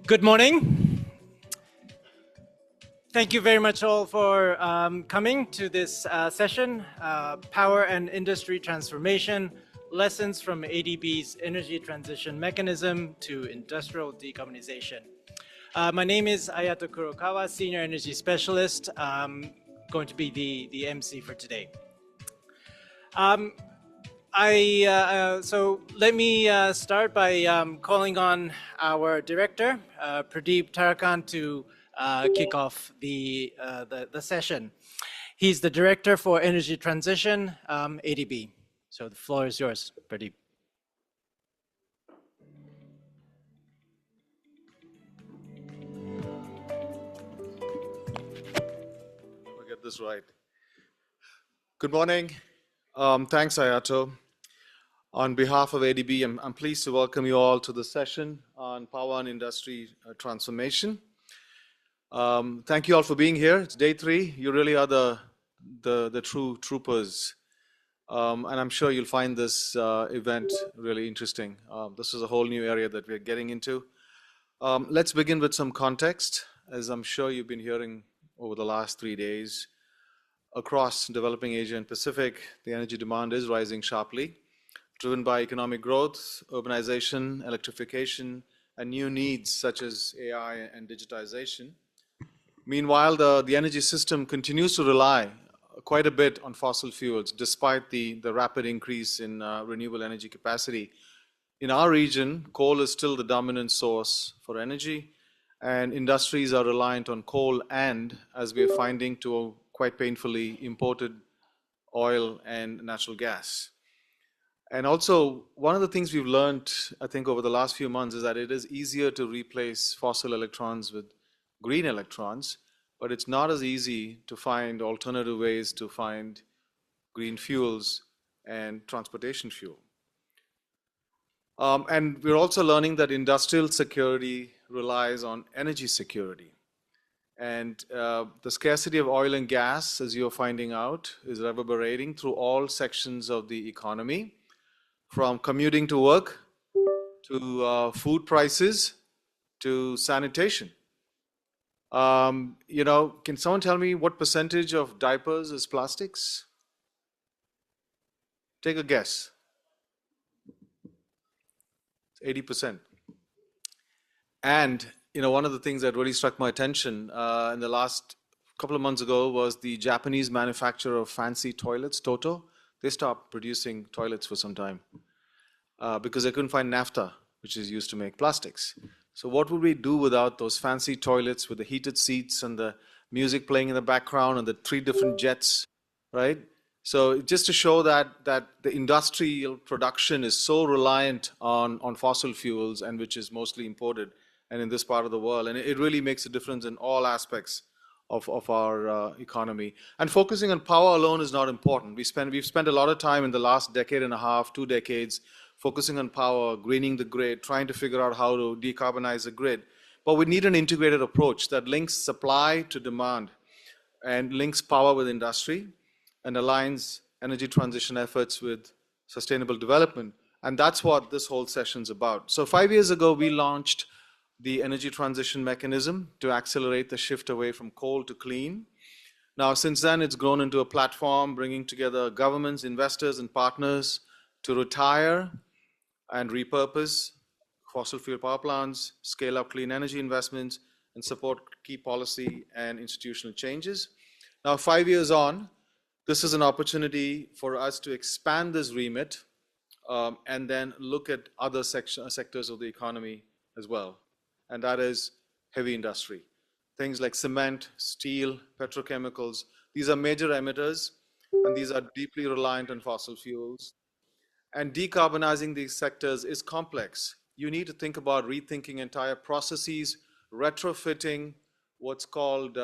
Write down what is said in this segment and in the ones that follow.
Good morning. Thank you very much all for coming to this session, Power and Industry Transformation, Lessons from ADB's Energy Transition Mechanism to Industrial Decarbonization. My name is Ayato Kurokawa, Senior Energy Specialist. Going to be the MC for today. So let me start by calling on our director, Pradeep Tarakan, to kick off the session. He's the director for Energy Transition, ADB. So the floor is yours, Pradeep. I'll get this right. Good morning. Thanks, Ayato. On behalf of ADB, I'm pleased to welcome you all to the session on Power and Industry Transformation. Thank you all for being here. It's day 3. You really are the true troopers. And I'm sure you'll find this event really interesting. This is a whole new area that we're getting into. Let's begin with some context. As I'm sure you've been hearing over the last 3 days, across developing Asia and Pacific, the energy demand is rising sharply, driven by economic growth, urbanization, electrification, and new needs such as AI and digitization. Meanwhile, the energy system continues to rely quite a bit on fossil fuels, despite the rapid increase in renewable energy capacity. In our region, coal is still the dominant source for energy, and industries are reliant on coal and, as we are finding, to quite painfully, imported oil and natural gas. And also, one of the things we've learned, I think, over the last few months is that it is easier to replace fossil electrons with green electrons, but it's not as easy to find alternative ways to find green fuels and transportation fuel. And we're also learning that industrial security relies on energy security. And the scarcity of oil and gas, as you're finding out, is reverberating through all sections of the economy, from commuting to work, to food prices, to sanitation. Can someone tell me what percentage of diapers is plastics? Take a guess. 80%. And one of the things that really struck my attention in the last couple of months ago was the Japanese manufacturer of fancy toilets, Toto. They stopped producing toilets for some time because they couldn't find naphtha, which is used to make plastics. So what would we do without those fancy toilets with the heated seats and the music playing in the background and the 3 different jets, right? So just to show that the industrial production is so reliant on fossil fuels, and which is mostly imported and in this part of the world. And it really makes a difference in all aspects of our economy. And focusing on power alone is not important. We've spent a lot of time in the last decade and a half, 2 decades, focusing on power, greening the grid, trying to figure out how to decarbonize the grid. But we need an integrated approach that links supply to demand and links power with industry and aligns energy transition efforts with sustainable development. And that's what this whole session's about. So 5 years ago, we launched the Energy Transition Mechanism to accelerate the shift away from coal to clean. Now, since then, it's grown into a platform bringing together governments, investors, and partners to retire and repurpose fossil fuel power plants, scale up clean energy investments, and support key policy and institutional changes. Now, 5 years on, this is an opportunity for us to expand this remit and then look at other sectors of the economy as well. And that is heavy industry. Things like cement, steel, petrochemicals. These are major emitters, and these are deeply reliant on fossil fuels. And decarbonizing these sectors is complex. You need to think about rethinking entire processes, retrofitting what's called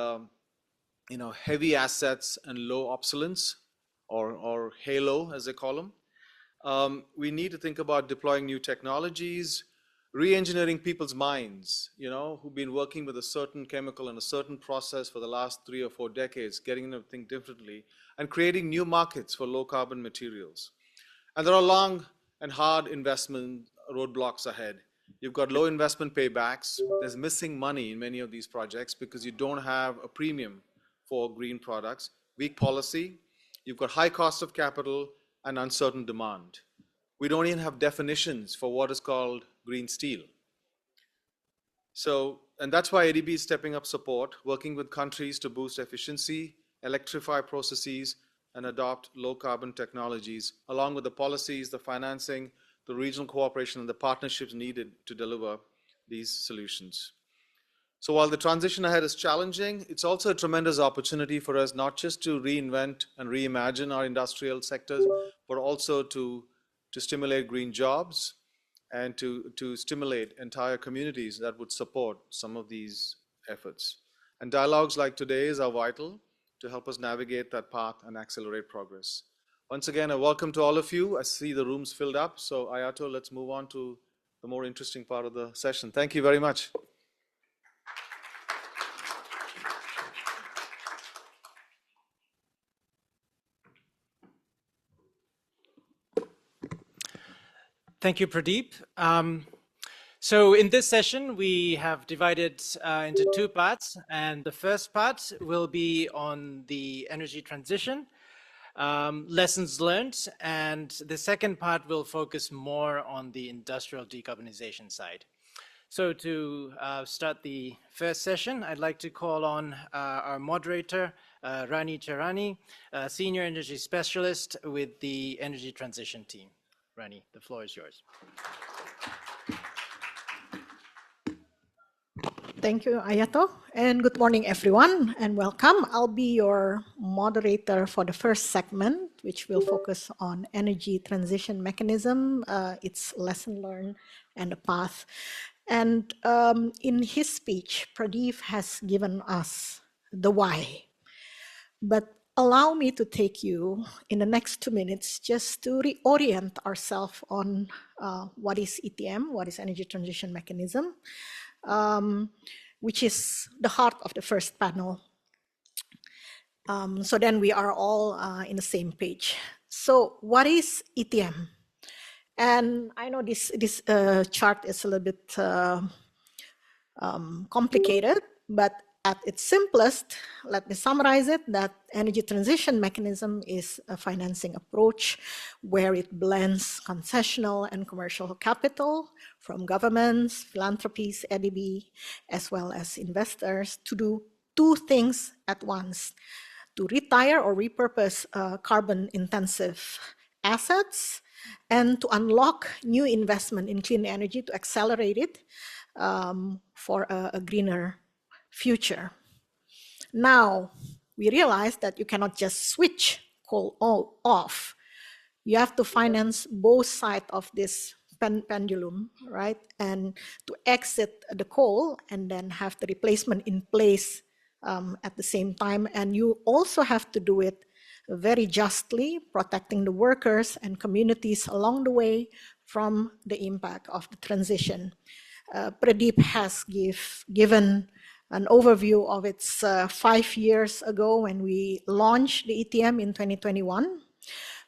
heavy assets and low obsolescence, or HALO as they call them. We need to think about deploying new technologies, re-engineering people's minds, who've been working with a certain chemical and a certain process for the last 3 or 4 decades, getting them to think differently, and creating new markets for low carbon materials. And there are long and hard investment roadblocks ahead. You've got low investment paybacks. There's missing money in many of these projects because you don't have a premium for green products. Weak policy. You've got high cost of capital and uncertain demand. We don't even have definitions for what is called green steel. So, and that's why ADB is stepping up support, working with countries to boost efficiency, electrify processes, and adopt low carbon technologies, along with the policies, the financing, the regional cooperation, and the partnerships needed to deliver these solutions. So while the transition ahead is challenging, it's also a tremendous opportunity for us not just to reinvent and reimagine our industrial sectors, but also to stimulate green jobs and to stimulate entire communities that would support some of these efforts. And dialogues like today's are vital to help us navigate that path and accelerate progress. Once again, a welcome to all of you. I see the room's filled up, so Ayato, let's move on to the more interesting part of the session. Thank you very much. Thank you, Pradeep. So in this session, we have divided into two parts, and the first part will be on the energy transition, lessons learned, and the second part will focus more on the industrial decarbonization side. So to start the first session, I'd like to call on our moderator, Rani Charani, Senior Energy Specialist with the Energy Transition Team. Rani, the floor is yours. Thank you, Ayato, and good morning, everyone, and welcome. I'll be your moderator for the first segment, which will focus on energy transition mechanism, its lesson learned, and the path. And in his speech, Pradeep has given us the why. But allow me to take you in the next 2 minutes just to reorient ourselves on what is ETM, what is energy transition mechanism, which is the heart of the first panel. So then we are all in the same page. So what is ETM? And I know this chart is a little bit complicated, but at its simplest, let me summarize it, that energy transition mechanism is a financing approach where it blends concessional and commercial capital from governments, philanthropies, ADB, as well as investors to do two things at once: to retire or repurpose carbon-intensive assets and to unlock new investment in clean energy to accelerate it for a greener future. Now, we realize that you cannot just switch coal off. You have to finance both sides of this pendulum, right? And to exit the coal and then have the replacement in place at the same time. And you also have to do it very justly, protecting the workers and communities along the way from the impact of the transition. Pradeep has given an overview of its 5 years ago when we launched the ETM in 2021.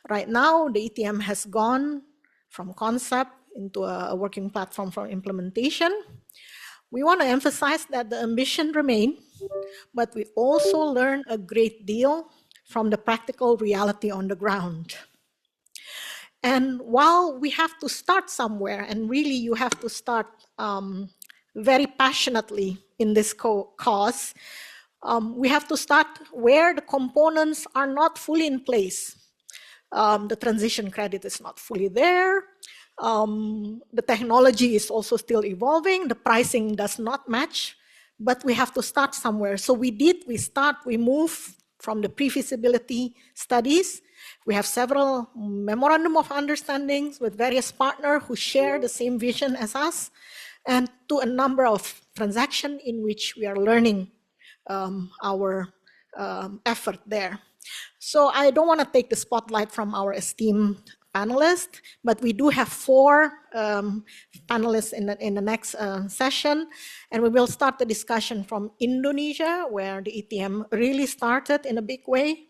Right now, the ETM has gone from concept into a working platform for implementation. We want to emphasize that the ambition remains, but we also learn a great deal from the practical reality on the ground. And while we have to start somewhere, and really you have to start very passionately in this cause, we have to start where the components are not fully in place. The transition credit is not fully there. The technology is also still evolving. The pricing does not match, but we have to start somewhere. So we move from the pre-feasibility studies. We have several memorandum of understandings with various partners who share the same vision as us, and to a number of transactions in which we are learning our effort there. So I don't want to take the spotlight from our esteemed panelists, but we do have 4 panelists in the next session, and we will start the discussion from Indonesia, where the ETM really started in a big way.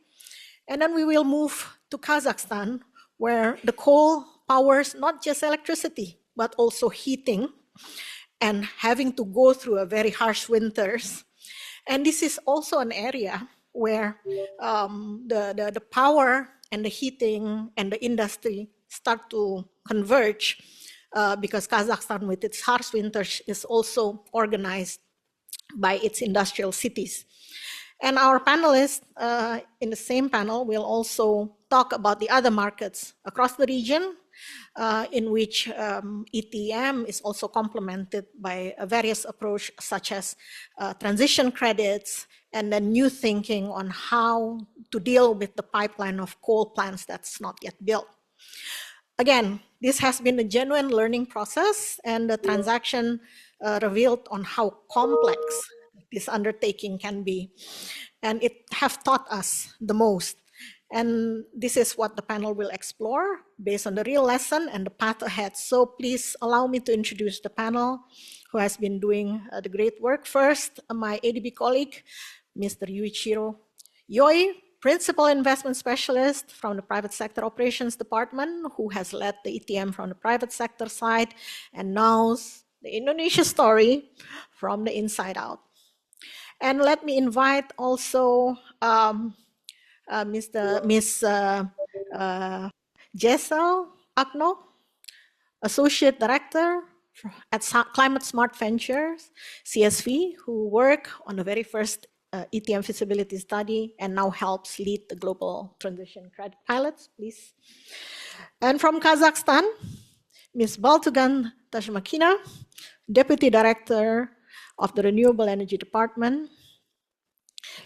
And then we will move to Kazakhstan, where the coal powers not just electricity, but also heating. and having to go through a very harsh winters. And this is also an area where the power and the heating and the industry start to converge because Kazakhstan, with its harsh winters, is also organized by its industrial cities. And our panelists in the same panel will also talk about the other markets across the region in which ETM is also complemented by a various approach such as transition credits and then new thinking on how to deal with the pipeline of coal plants that's not yet built. Again, this has been a genuine learning process, and the transaction revealed on how complex this undertaking can be. And it have taught us the most. And this is what the panel will explore based on the real lesson and the path ahead. So please allow me to introduce the panel who has been doing the great work. First, my ADB colleague, Mr. Yuichiro Yoi, Principal Investment Specialist from the Private Sector Operations Department, who has led the ETM from the private sector side and knows the Indonesia story from the inside out. And let me invite also Miss Jessel Akno, Associate Director at Climate Smart Ventures, CSV, who work on the very first ETM feasibility study and now helps lead the global transition credit pilots, please. And from Kazakhstan, Ms. Baltugan Tashmakina, Deputy Director of the Renewable Energy Department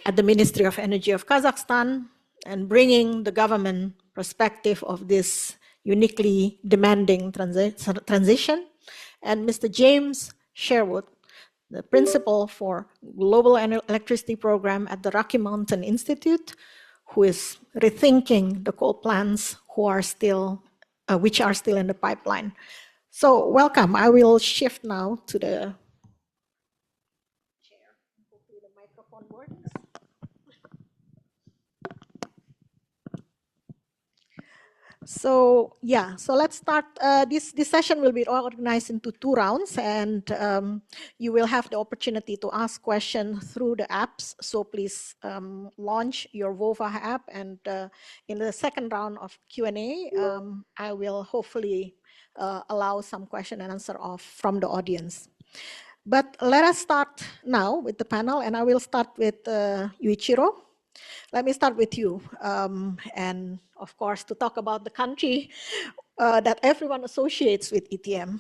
at the Ministry of Energy of Kazakhstan, and bringing the government perspective of this uniquely demanding transition. And Mr. James Sherwood, the principal for Global Electricity Program at the Rocky Mountain Institute, who is rethinking the coal plants which are still in the pipeline. So welcome. I will shift now to the chair. Hopefully the microphone works. So yeah, so let's start. This session will be organized into 2 rounds, and you will have the opportunity to ask questions through the apps. So please launch your VOVA app, and in the second round of Q&A, I will hopefully allow some question and answer from the audience. But let us start now with the panel, and I will start with Yuichiro. Let me start with you. And of course, to talk about the country that everyone associates with ETM.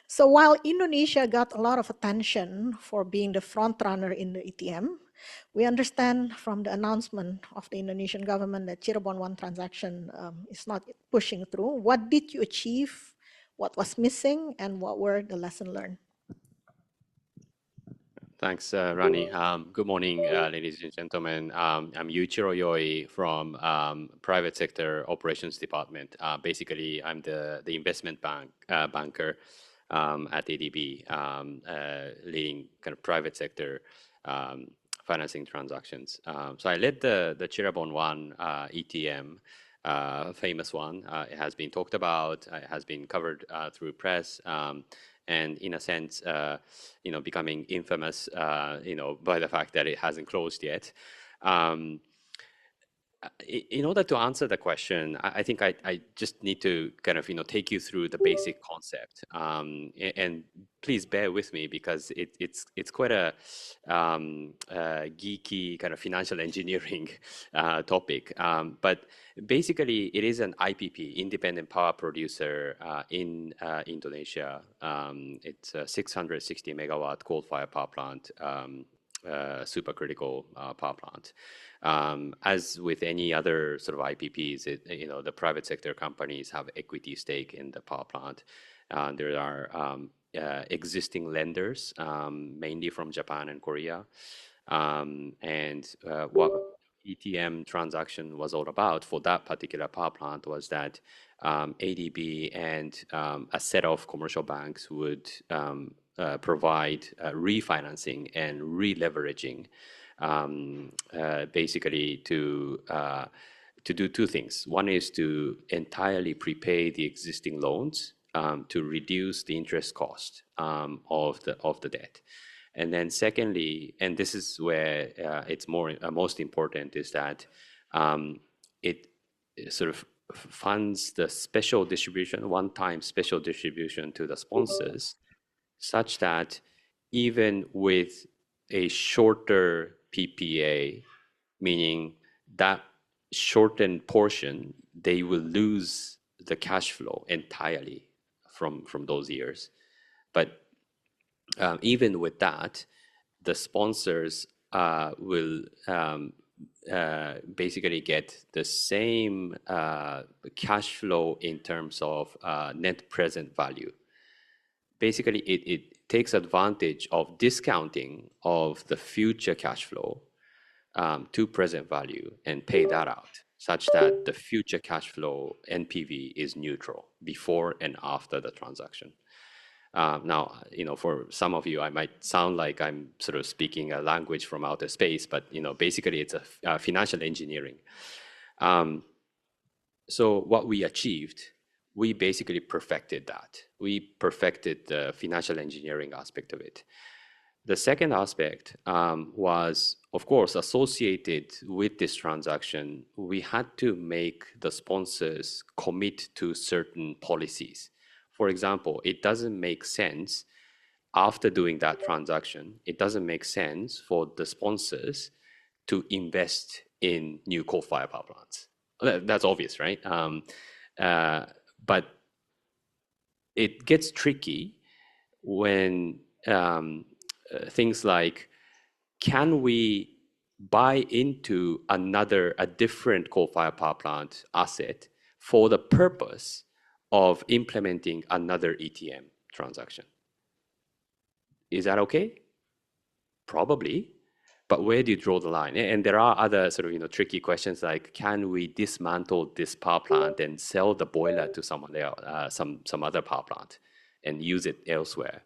So while Indonesia got a lot of attention for being the front runner in the ETM, we understand from the announcement of the Indonesian government that Cirebon 1 transaction is not pushing through. What did you achieve? What was missing? And what were the lessons learned? Thanks, Rani. Good morning, ladies and gentlemen. I'm Yuichiro Yoi from Private Sector Operations Department. Basically, I'm the investment banker at ADB, leading kind of private sector financing transactions. So I led the Cirebon 1 ETM, famous one. It has been talked about, it has been covered through press. And in a sense, becoming infamous, by the fact that it hasn't closed yet. In order to answer the question, I think I just need to kind of, take you through the basic concept. And please bear with me because it's quite a geeky kind of financial engineering topic. But basically, it is an IPP, independent power producer in Indonesia. It's a 660 megawatt coal-fired power plant, supercritical power plant. As with any other sort of IPPs, the private sector companies have equity stake in the power plant. There are existing lenders, mainly from Japan and Korea. And what ETM transaction was all about for that particular power plant was that ADB and a set of commercial banks would provide refinancing and re-leveraging, basically to do 2 things. One is to entirely prepay the existing loans to reduce the interest cost of the debt. And then secondly, and this is where it's most important, is that it sort of funds the special distribution, one-time special distribution to the sponsors, such that even with a shorter PPA, meaning that shortened portion, they will lose the cash flow entirely from those years. But even with that, the sponsors will basically get the same cash flow in terms of net present value. Basically, it takes advantage of discounting of the future cash flow to present value and pay that out, such that the future cash flow NPV is neutral before and after the transaction. Now, for some of you, I might sound like I'm sort of speaking a language from outer space, but basically it's a financial engineering. So what we achieved, we basically perfected that. We perfected the financial engineering aspect of it. The second aspect was, of course, associated with this transaction. We had to make the sponsors commit to certain policies. For example, it doesn't make sense after doing that transaction, it doesn't make sense for the sponsors to invest in new coal-fired power plants. That's obvious, right? But it gets tricky when things like, can we buy into a different coal-fired power plant asset for the purpose of implementing another ETM transaction? Is that okay? Probably, but where do you draw the line? And there are other sort of tricky questions like, can we dismantle this power plant and sell the boiler to someone else, some other power plant, and use it elsewhere?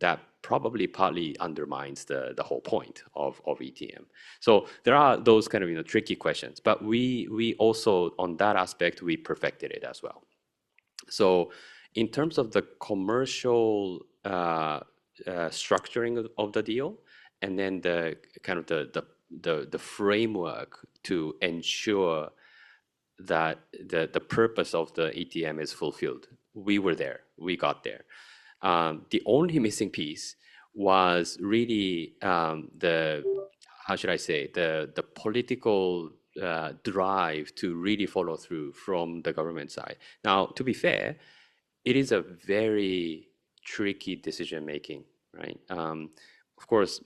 That probably partly undermines the whole point of ETM. So there are those kind of tricky questions, but we also, on that aspect, we perfected it as well. So in terms of the commercial structuring of the deal, and then the kind of the framework to ensure that the purpose of the ETM is fulfilled, we were there, we got there. The only missing piece was really how should I say, the political drive to really follow through from the government side. Now, to be fair, it is a very tricky decision making, right? Of course,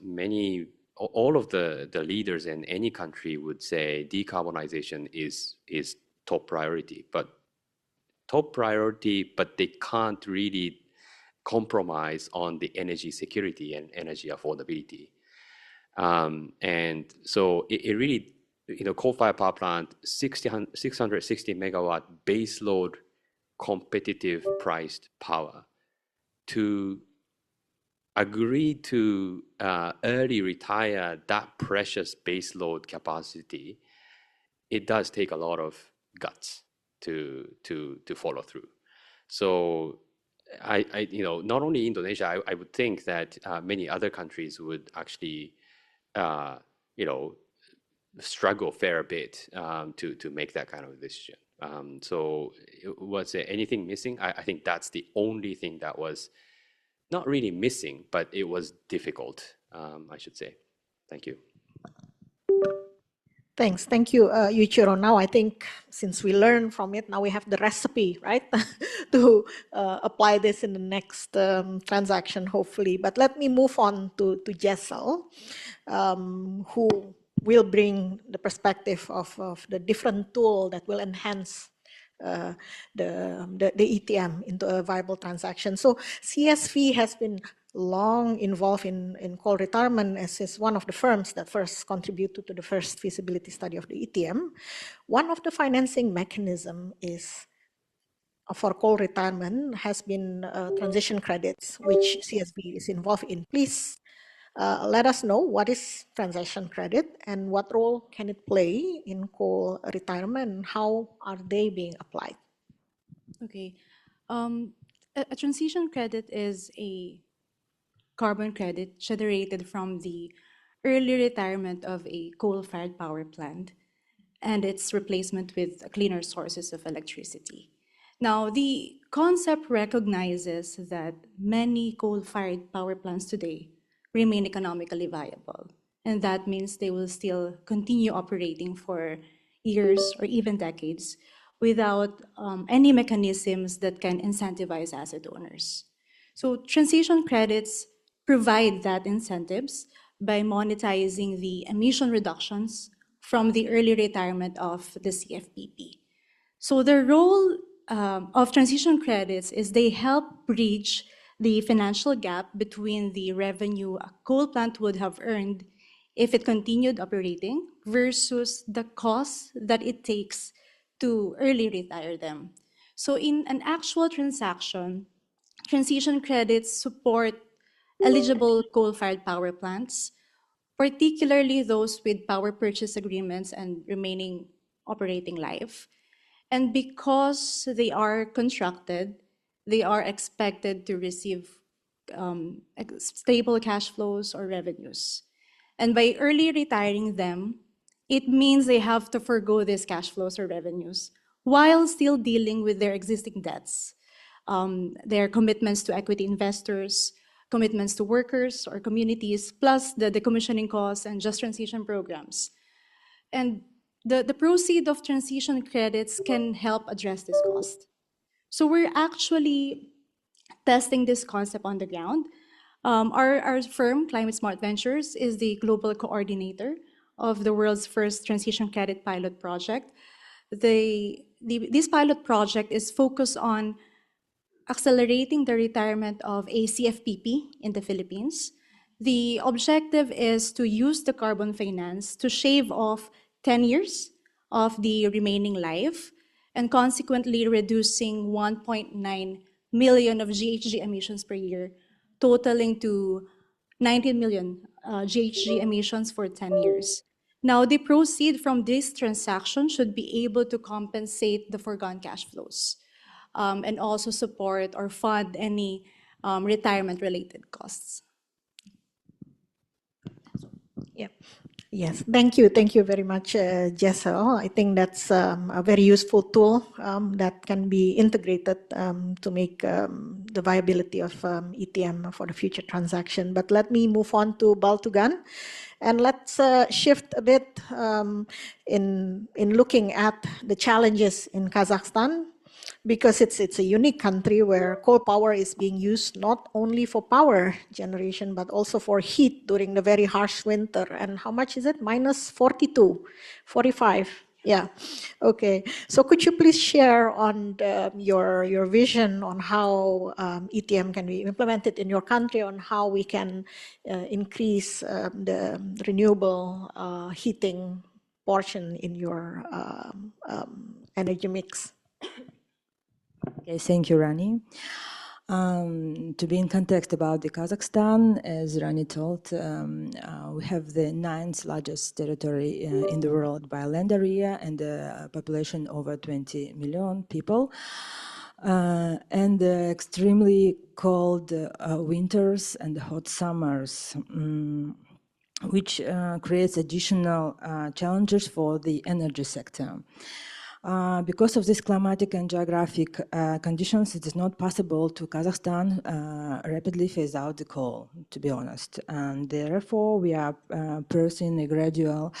all of the leaders in any country would say decarbonization is top priority, but they can't really compromise on the energy security and energy affordability. And so it really, coal-fired power plant, 660 megawatt base load competitive priced power, to agree to early retire that precious base load capacity, it does take a lot of guts to follow through. So I not only Indonesia, I would think that many other countries would actually struggle a fair bit to make that kind of decision. So was there anything missing? I think that's the only thing that was not really missing, but it was difficult, I should say. Thank you. Thanks. Thank you, Yuichiro. Now I think since we learned from it, now we have the recipe, right, to apply this in the next transaction, hopefully. But let me move on to Jessel, who will bring the perspective of the different tool that will enhance the ETM into a viable transaction. So CSV has been long involved in coal retirement, as is one of the firms that first contributed to the first feasibility study of the ETM. One of the financing mechanism is for coal retirement has been transition credits, which CSV is involved in. Please let us know what is transition credit and what role can it play in coal retirement and how are they being applied? Okay. A transition credit is a carbon credit generated from the early retirement of a coal-fired power plant and its replacement with cleaner sources of electricity. Now, the concept recognizes that many coal-fired power plants today remain economically viable, and that means they will still continue operating for years or even decades without any mechanisms that can incentivize asset owners. So transition credits provide that incentives by monetizing the emission reductions from the early retirement of the CFPP. So the role of transition credits is they help bridge the financial gap between the revenue a coal plant would have earned if it continued operating versus the cost that it takes to early retire them. So in an actual transaction, transition credits support eligible coal-fired power plants, particularly those with power purchase agreements and remaining operating life. And because they are constructed, they are expected to receive stable cash flows or revenues. And by early retiring them, it means they have to forgo these cash flows or revenues while still dealing with their existing debts, their commitments to equity investors, commitments to workers or communities, plus the decommissioning costs and just transition programs. And the proceed of transition credits can help address this cost. So we're actually testing this concept on the ground. Our firm, Climate Smart Ventures, is the global coordinator of the world's first transition credit pilot project. This pilot project is focused on accelerating the retirement of a CFPP in the Philippines. The objective is to use the carbon finance to shave off 10 years of the remaining life and consequently reducing 1.9 million of GHG emissions per year, totaling to 19 million GHG emissions for 10 years. Now, the proceed from this transaction should be able to compensate the foregone cash flows and also support or fund any retirement-related costs. Yeah. Yes, thank you. Thank you very much, Jessel. I think that's a very useful tool that can be integrated to make the viability of ETM for the future transaction. But let me move on to Baltugan. And let's shift a bit in looking at the challenges in Kazakhstan, because it's a unique country where coal power is being used not only for power generation, but also for heat during the very harsh winter. And how much is it? Minus 42, 45. Yeah. Okay. So could you please share on your vision on how ETM can be implemented in your country, on how we can increase the renewable heating portion in your energy mix? Okay, thank you, Rani. To be in context about the Kazakhstan, as Rani told, we have the 9th largest territory in the world by land area and a population over 20 million people. And extremely cold winters and hot summers, which creates additional challenges for the energy sector. Because of these climatic and geographic conditions, it is not possible to Kazakhstan rapidly phase out the coal, to be honest. And therefore, we are pursuing a gradual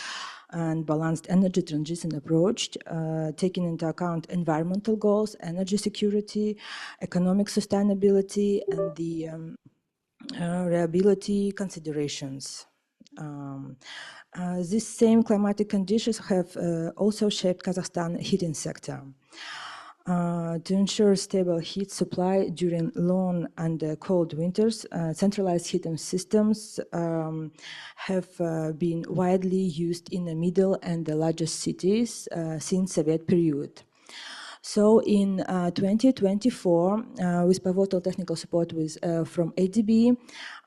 and balanced energy transition approach, taking into account environmental goals, energy security, economic sustainability, and the reliability considerations. These same climatic conditions have also shaped Kazakhstan heating sector. To ensure stable heat supply during long and cold winters, centralized heating systems have been widely used in the middle and the largest cities since Soviet period. So in 2024, with pivotal technical support from ADB,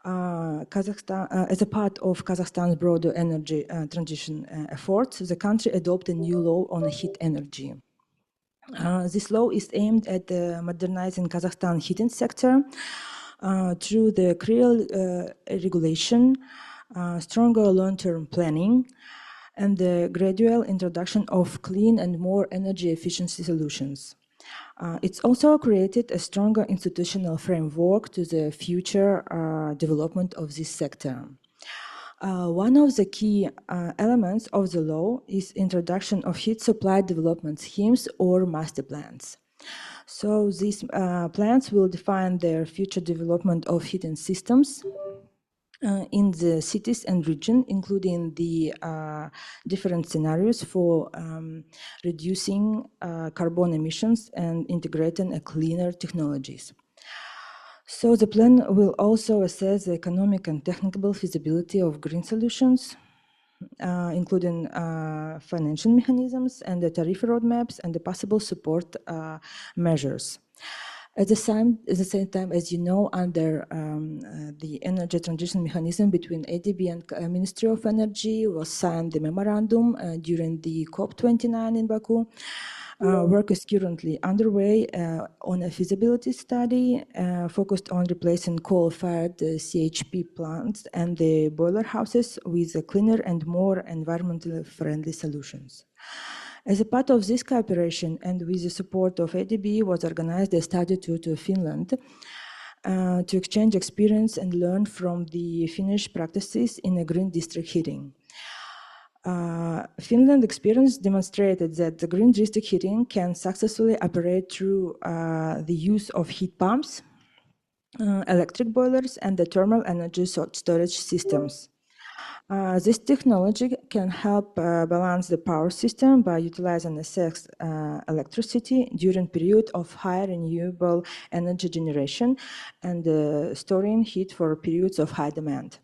Kazakhstan, as a part of Kazakhstan's broader energy transition efforts, the country adopted a new law on heat energy. This law is aimed at modernizing Kazakhstan heating sector through the clear regulation, stronger long-term planning, and the gradual introduction of clean and more energy efficiency solutions. It's also created a stronger institutional framework to the future development of this sector. One of the key elements of the law is introduction of heat supply development schemes or master plans. So these plans will define their future development of heating systems in the cities and region, including the different scenarios for reducing carbon emissions and integrating cleaner technologies. So the plan will also assess the economic and technical feasibility of green solutions, including financial mechanisms and the tariff roadmaps and the possible support measures. At the same time, as you know, under the energy transition mechanism between ADB and Ministry of Energy was signed the memorandum during the COP29 in Baku. Work is currently underway on a feasibility study focused on replacing coal-fired CHP plants and the boiler houses with cleaner and more environmentally friendly solutions. As a part of this cooperation and with the support of ADB was organized a study tour to Finland to exchange experience and learn from the Finnish practices in a green district heating. Finland experience demonstrated that the green district heating can successfully operate through the use of heat pumps, electric boilers, and the thermal energy storage systems. This technology can help balance the power system by utilizing excess electricity during period of high renewable energy generation and storing heat for periods of high demand.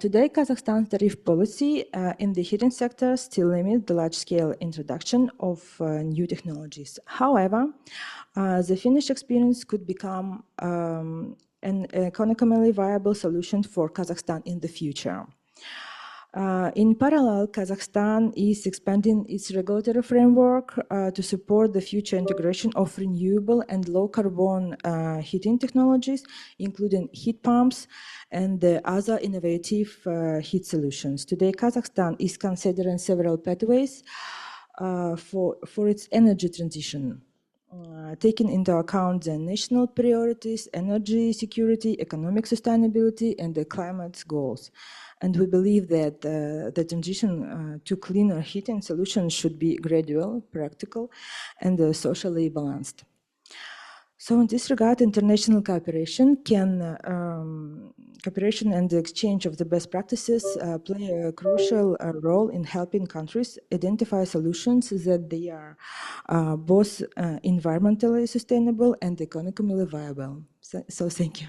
Today, Kazakhstan's tariff policy in the heating sector still limits the large-scale introduction of new technologies. However, the Finnish experience could become an economically viable solution for Kazakhstan in the future. In parallel, Kazakhstan is expanding its regulatory framework to support the future integration of renewable and low-carbon heating technologies, including heat pumps and other innovative heat solutions. Today, Kazakhstan is considering several pathways for its energy transition. Taking into account the national priorities, energy security, economic sustainability, and the climate goals. And we believe that the transition to cleaner heating solutions should be gradual, practical, and socially balanced. So in this regard, international cooperation cooperation and the exchange of the best practices play a crucial role in helping countries identify solutions that they are both environmentally sustainable and economically viable. So thank you.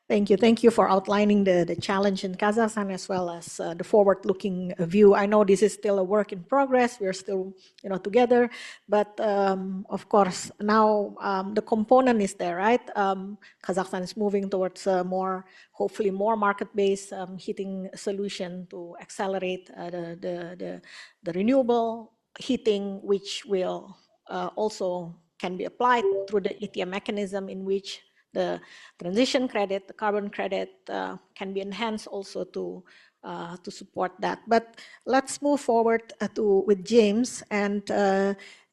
Thank you. Thank you for outlining the challenge in Kazakhstan as well as the forward-looking view. I know this is still a work in progress. We're still, together, but of course now the component is there, right? Kazakhstan is moving towards hopefully more market-based heating solution to accelerate the renewable heating, which will also can be applied through the ETM mechanism in which the transition credit, the carbon credit can be enhanced also to support that. But let's move forward with James. And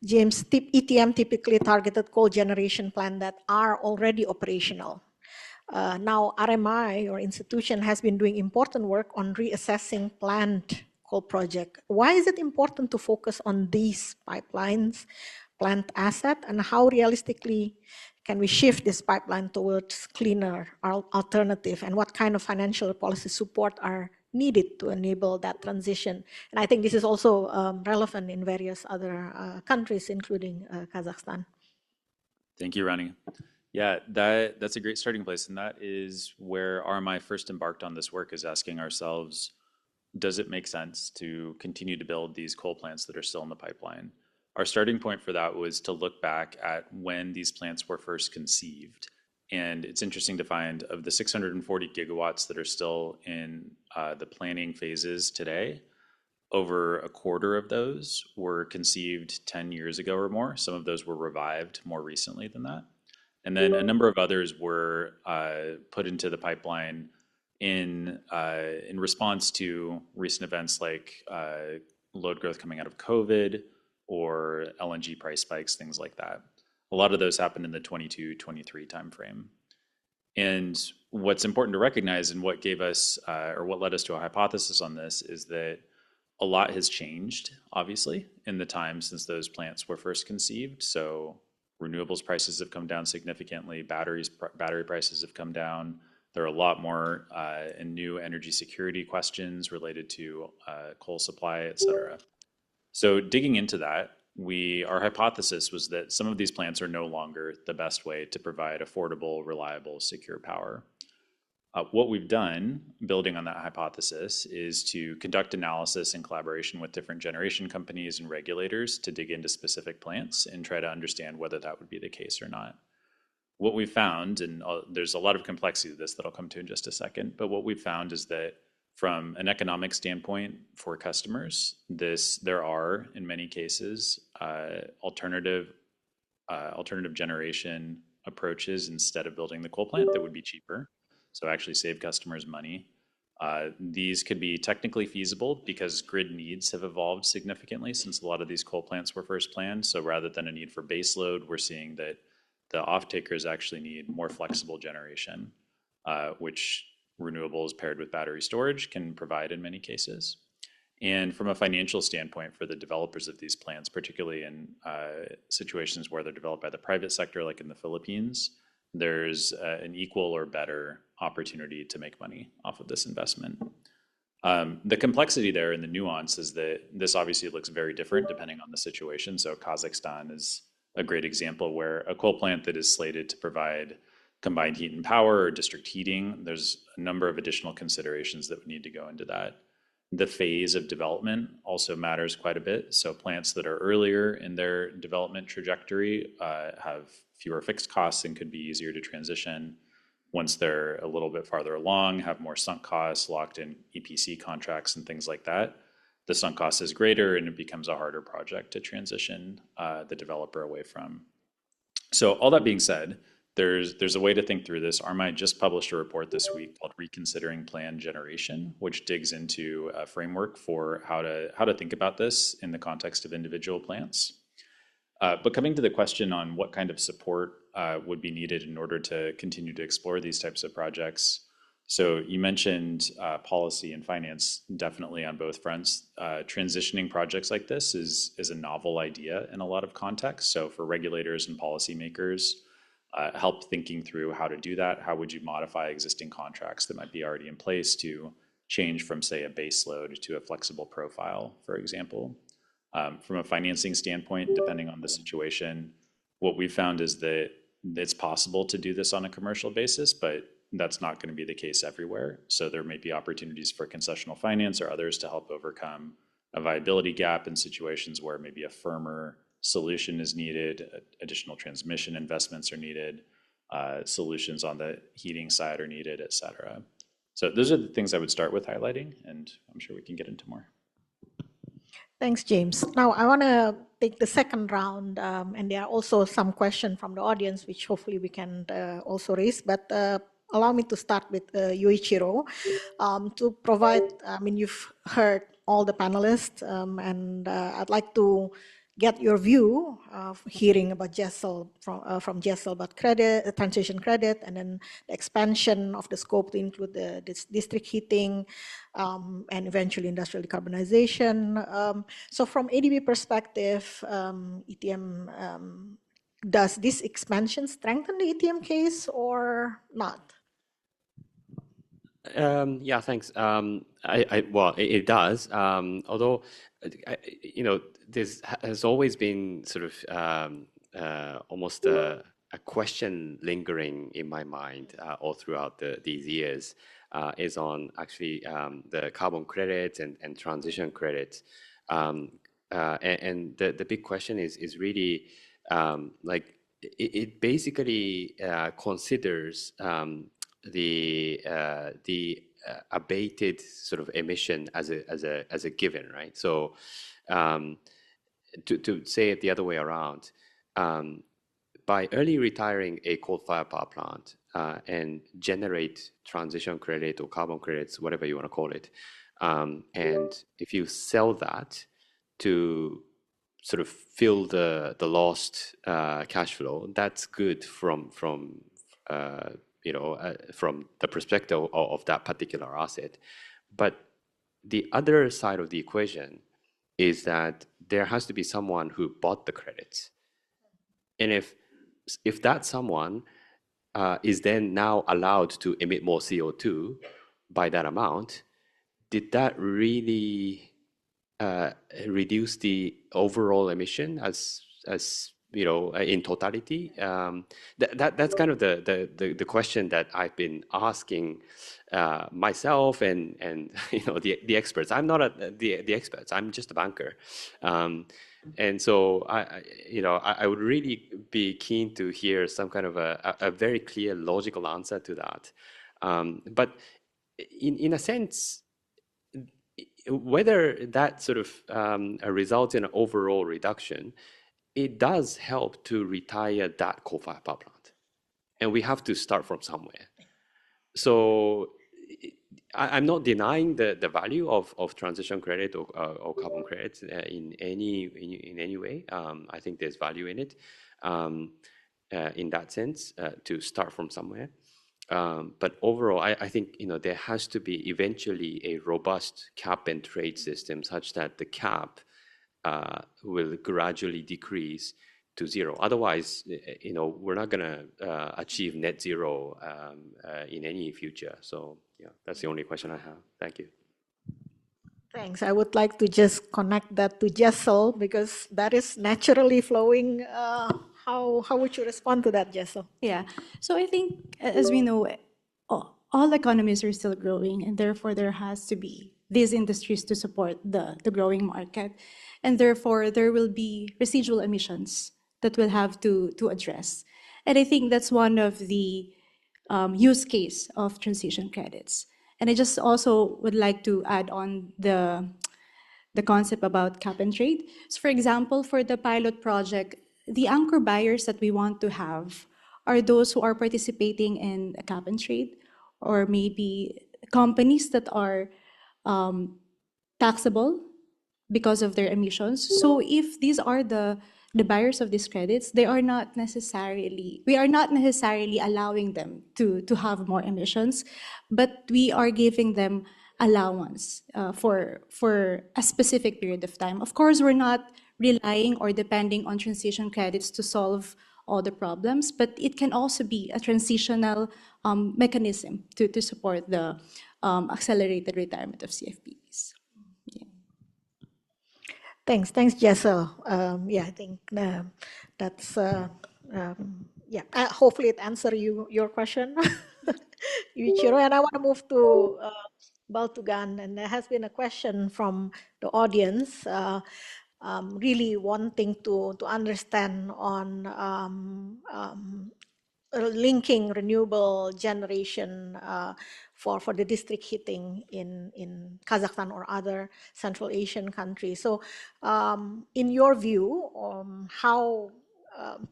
James, ETM typically targeted coal generation plants that are already operational. Now RMI, your institution, has been doing important work on reassessing planned coal project. Why is it important to focus on these pipelines, plant asset, and how realistically can we shift this pipeline towards cleaner alternative, and what kind of financial policy support are needed to enable that transition? And I think this is also relevant in various other countries, including Kazakhstan. Thank you, Rani. Yeah, that's a great starting place, and that is where RMI first embarked on this work, is asking ourselves, does it make sense to continue to build these coal plants that are still in the pipeline? Our starting point for that was to look back at when these plants were first conceived. And it's interesting to find, of the 640 gigawatts that are still in the planning phases today, over a quarter of those were conceived 10 years ago or more. Some of those were revived more recently than that. And then a number of others were put into the pipeline in response to recent events like load growth coming out of COVID or LNG price spikes, things like that. A lot of those happened in the 22-23 timeframe. And what's important to recognize and what gave us, or what led us to a hypothesis on this, is that a lot has changed, obviously, in the time since those plants were first conceived. So renewables prices have come down significantly, battery prices have come down. There are a lot more and new energy security questions related to coal supply, et cetera. So digging into that, our hypothesis was that some of these plants are no longer the best way to provide affordable, reliable, secure power. What we've done, building on that hypothesis, is to conduct analysis in collaboration with different generation companies and regulators to dig into specific plants and try to understand whether that would be the case or not. What we found, and there's a lot of complexity to this that I'll come to in just a second, but what we found is that from an economic standpoint for customers, there are, in many cases, alternative generation approaches instead of building the coal plant that would be cheaper. So actually save customers money. These could be technically feasible because grid needs have evolved significantly since a lot of these coal plants were first planned. So rather than a need for base load, we're seeing that the off-takers actually need more flexible generation, which renewables paired with battery storage can provide in many cases. And from a financial standpoint for the developers of these plants, particularly in situations where they're developed by the private sector, like in the Philippines, there's an equal or better opportunity to make money off of this investment. The complexity there and the nuance is that this obviously looks very different depending on the situation. So Kazakhstan is a great example where a coal plant that is slated to provide combined heat and power or district heating, there's a number of additional considerations that would need to go into that. The phase of development also matters quite a bit. So plants that are earlier in their development trajectory have fewer fixed costs and could be easier to transition. Once they're a little bit farther along, have more sunk costs, locked in EPC contracts and things like that, the sunk cost is greater and it becomes a harder project to transition the developer away from. So all that being said, there's a way to think through this. RMI just published a report this week called Reconsidering Planned Generation, which digs into a framework for how to think about this in the context of individual plants. But coming to the question on what kind of support would be needed in order to continue to explore these types of projects. So you mentioned policy and finance, definitely on both fronts. Transitioning projects like this is a novel idea in a lot of contexts. So for regulators and policymakers, help thinking through how to do that. How would you modify existing contracts that might be already in place to change from, say, a base load to a flexible profile, for example? From a financing standpoint, depending on the situation, what we found is that it's possible to do this on a commercial basis, but that's not going to be the case everywhere. So there may be opportunities for concessional finance or others to help overcome a viability gap in situations where maybe a firmer solution is needed, additional transmission investments are needed, solutions on the heating side are needed, et cetera. So those are the things I would start with highlighting, and I'm sure we can get into more. Thanks, James. Now I want to take the second round, and there are also some questions from the audience, which hopefully we can also raise, but allow me to start with Yoichiro to provide, you've heard all the panelists, and I'd like to get your view of hearing about GESL from GESL about credit, transition credit, and then the expansion of the scope to include the district heating and eventually industrial decarbonization. So from ADB perspective, ETM, does this expansion strengthen the ETM case or not? Yeah, thanks. Well, it does. Although, this has always been sort of almost a question lingering in my mind all throughout these years, is on actually the carbon credits and transition credits. And the big question is really like it basically considers the abated sort of emission as a given, right? So to say it the other way around, by early retiring a coal-fired power plant and generate transition credit or carbon credits, whatever you want to call it, and if you sell that to sort of fill the lost cash flow, that's good from the perspective of that particular asset. But the other side of the equation is that there has to be someone who bought the credits, and if that someone is then now allowed to emit more CO2 by that amount, did that really reduce the overall emission as in totality? That's kind of the question that I've been asking myself and the experts. I'm not the experts. I'm just a banker. And so I would really be keen to hear some kind of a very clear logical answer to that. But in a sense, whether that sort of results in an overall reduction, it does help to retire that coal-fired power plant. And we have to start from somewhere. So I'm not denying the value of transition credit or carbon credits in any way. I think there's value in it in that sense to start from somewhere. But overall, I think there has to be eventually a robust cap and trade system such that the cap will gradually decrease to zero. Otherwise, we're not going to achieve net zero in any future. So yeah, that's the only question I have. Thank you. Thanks. I would like to just connect that to Jessel because that is naturally flowing. How would you respond to that, Jessel? Yeah. So I think, as we know, all economies are still growing, and therefore there has to be these industries to support the growing market. And therefore, there will be residual emissions that we'll have to address. And I think that's one of the use case of transition credits. And I just also would like to add on the concept about cap and trade. So for example, for the pilot project, the anchor buyers that we want to have are those who are participating in a cap and trade, or maybe companies that are taxable because of their emissions. So if these are the buyers of these credits, we are not necessarily allowing them to have more emissions, but we are giving them allowance for a specific period of time. Of course, we're not relying or depending on transition credits to solve all the problems, but it can also be a transitional mechanism to support the accelerated retirement of CFPs. Thanks, Jessel. Yeah, I think that's hopefully it answered your question, Yuichiro. And I want to move to Baltugan, and there has been a question from the audience, really wanting to understand on linking renewable generation for the district heating in Kazakhstan or other Central Asian countries. So in your view, how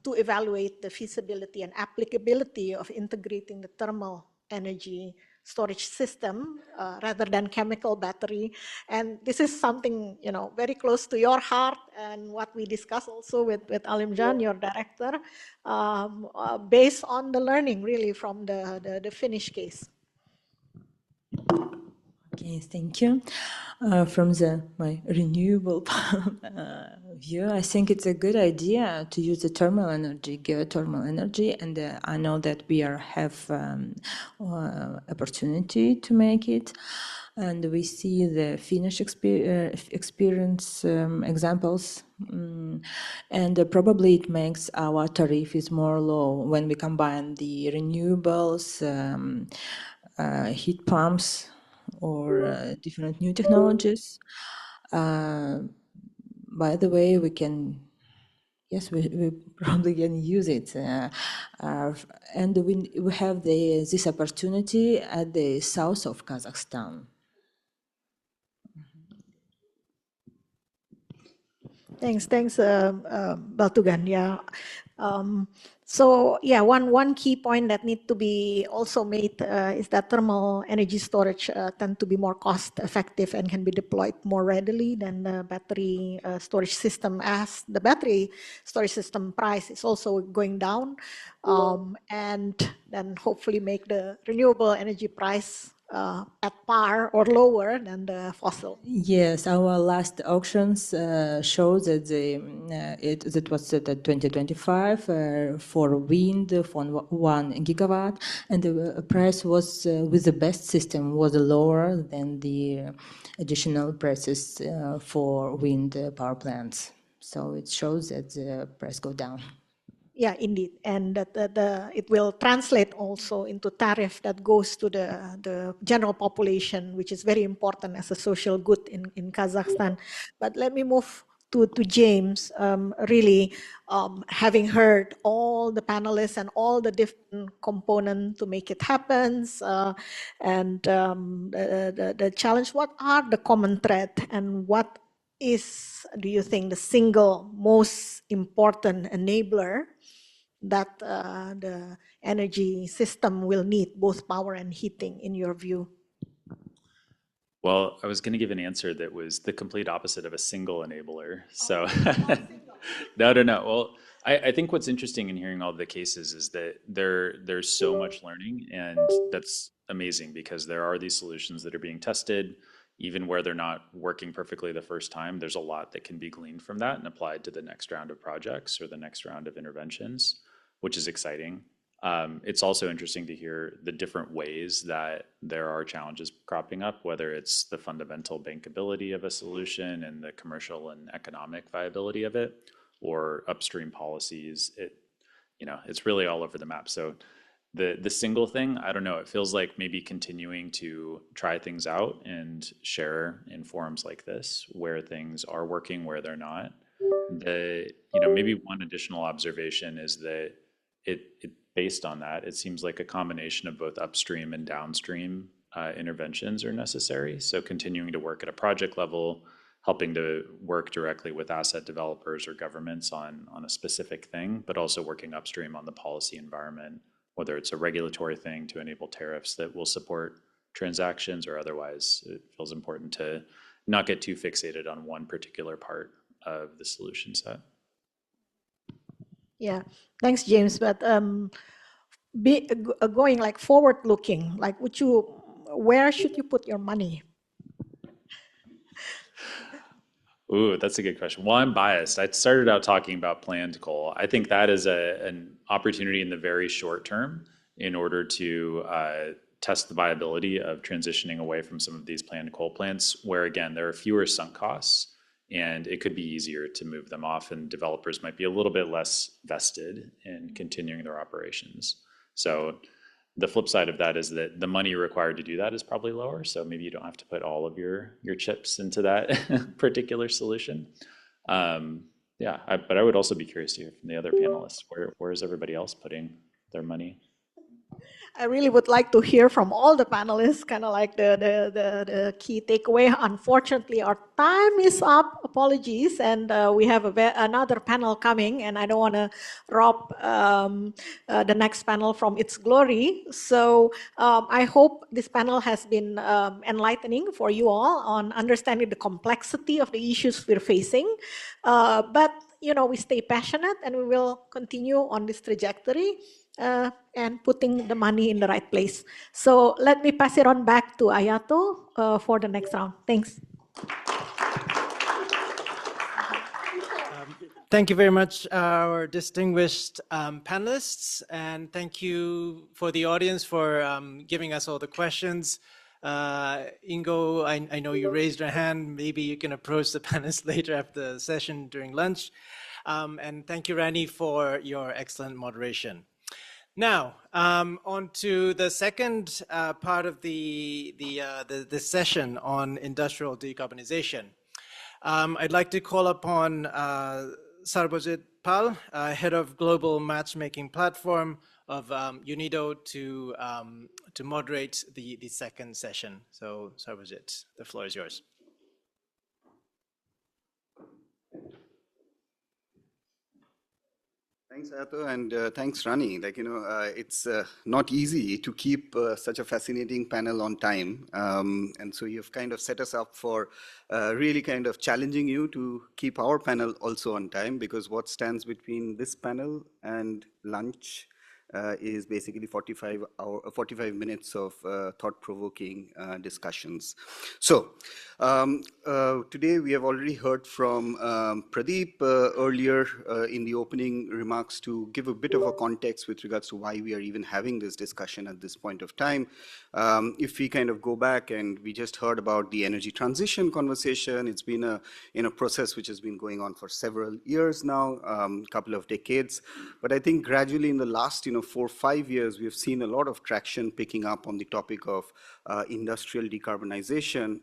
to evaluate the feasibility and applicability of integrating the thermal energy storage system rather than chemical battery. And this is something, very close to your heart and what we discussed also with Alimjan, your director, based on the learning really from the Finnish case. Okay, thank you. From my renewable view, I think it's a good idea to use the thermal energy, geothermal energy, and I know that we have opportunity to make it, and we see the Finnish experience examples, and probably it makes our tariff is more low when we combine the renewables, heat pumps, or different new technologies. By the way, we can Yes, we probably can use it. And we have this opportunity at the south of Kazakhstan. Thanks, Baltugan. Yeah. So yeah, one key point that need to be also made is that thermal energy storage tend to be more cost effective and can be deployed more readily than the battery storage system, as the battery storage system price is also going down, and then hopefully make the renewable energy price at par or lower than the fossil. Yes, our last auctions show that it was set at 2025 for wind for 1 gigawatt, and the price was with the best system was lower than the additional prices for wind power plants. So it shows that the price go down. Yeah, indeed, and that it will translate also into tariff that goes to the general population, which is very important as a social good in Kazakhstan. But let me move to James. Really, having heard all the panelists and all the different components to make it happen, and the challenge. What are the common thread, and what is, do you think, the single most important enabler that the energy system will need, both power and heating, in your view? Well, I was going to give an answer that was the complete opposite of a single enabler. So, no. Well, I think what's interesting in hearing all the cases is that there's so much learning, and that's amazing because there are these solutions that are being tested, even where they're not working perfectly the first time. There's a lot that can be gleaned from that and applied to the next round of projects or the next round of interventions, which is exciting. It's also interesting to hear the different ways that there are challenges cropping up, whether it's the fundamental bankability of a solution and the commercial and economic viability of it, or upstream policies. It's really all over the map. So the single thing, I don't know, it feels like maybe continuing to try things out and share in forums like this where things are working, where they're not. Maybe one additional observation is that it based on that, it seems like a combination of both upstream and downstream interventions are necessary. So continuing to work at a project level, helping to work directly with asset developers or governments on a specific thing, but also working upstream on the policy environment, whether it's a regulatory thing to enable tariffs that will support transactions or otherwise. It feels important to not get too fixated on one particular part of the solution set. Yeah, thanks, James. But going like forward looking, like where should you put your money? Ooh, that's a good question. Well, I'm biased. I started out talking about planned coal. I think that is an opportunity in the very short term in order to test the viability of transitioning away from some of these planned coal plants, where again, there are fewer sunk costs and it could be easier to move them off, and developers might be a little bit less vested in continuing their operations. So the flip side of that is that the money required to do that is probably lower. So maybe you don't have to put all of your chips into that particular solution. But I would also be curious to hear from the other panelists. Where is everybody else putting their money? I really would like to hear from all the panelists, kind of like the key takeaway. Unfortunately, our time is up. Apologies, and we have another panel coming, and I don't want to rob the next panel from its glory. So I hope this panel has been enlightening for you all on understanding the complexity of the issues we're facing. But we stay passionate, and we will continue on this trajectory. And putting the money in the right place. So let me pass it on back to Ayato for the next round. Thanks. Thank you very much, our distinguished panelists, and thank you for the audience for giving us all the questions. Ingo, I know you raised your hand. Maybe you can approach the panelists later after the session during lunch. And thank you, Rani, for your excellent moderation. Now, on to the second part of the session on industrial decarbonization. I'd like to call upon Sarbojit Pal, head of global matchmaking platform of UNIDO, to moderate the second session. So Sarbojit, the floor is yours. Thanks, Ato, and thanks, Rani. It's not easy to keep such a fascinating panel on time. And so you've kind of set us up for really kind of challenging you to keep our panel also on time, because what stands between this panel and lunch is basically 45 minutes of thought-provoking discussions. So today we have already heard from Pradeep earlier in the opening remarks to give a bit of a context with regards to why we are even having this discussion at this point of time. If we kind of go back, and we just heard about the energy transition conversation, it's been a process which has been going on for several years now, couple of decades. But I think gradually in the last 4 or 5 years, we've seen a lot of traction picking up on the topic of industrial decarbonization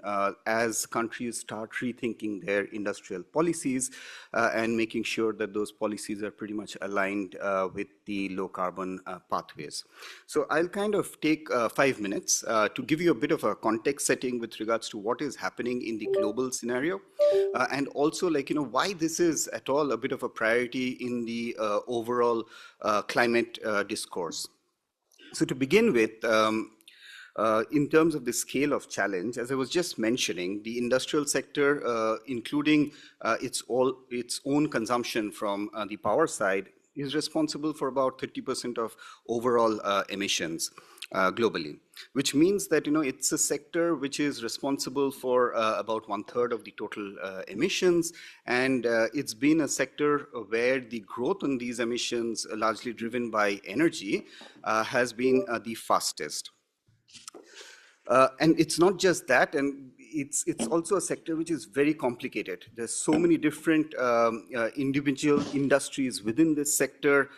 as countries start rethinking their industrial policies and making sure that those policies are pretty much aligned with the low carbon pathways. So I'll kind of take 5 minutes to give you a bit of a context setting with regards to what is happening in the global scenario, and also why this is at all a bit of a priority in the overall climate discourse. So to begin with, in terms of the scale of challenge, as I was just mentioning, the industrial sector, including its own consumption from the power side, is responsible for about 30% of overall emissions globally, which means that it's a sector which is responsible for about 1/3 of the total emissions, and it's been a sector where the growth in these emissions, largely driven by energy, has been the fastest. And it's not just that, and it's also a sector which is very complicated. There's so many different individual industries within this sector.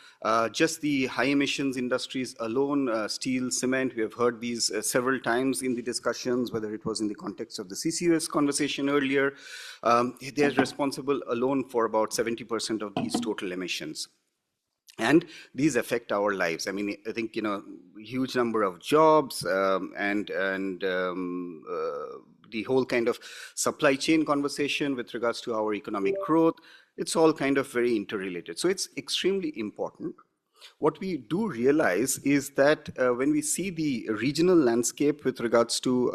Just the high emissions industries alone, steel, cement, we have heard these several times in the discussions, whether it was in the context of the CCUS conversation earlier. They're responsible alone for about 70% of these total emissions. And these affect our lives. I mean, I think, huge number of jobs and the whole kind of supply chain conversation with regards to our economic growth, it's all kind of very interrelated. So it's extremely important. What we do realize is that when we see the regional landscape with regards to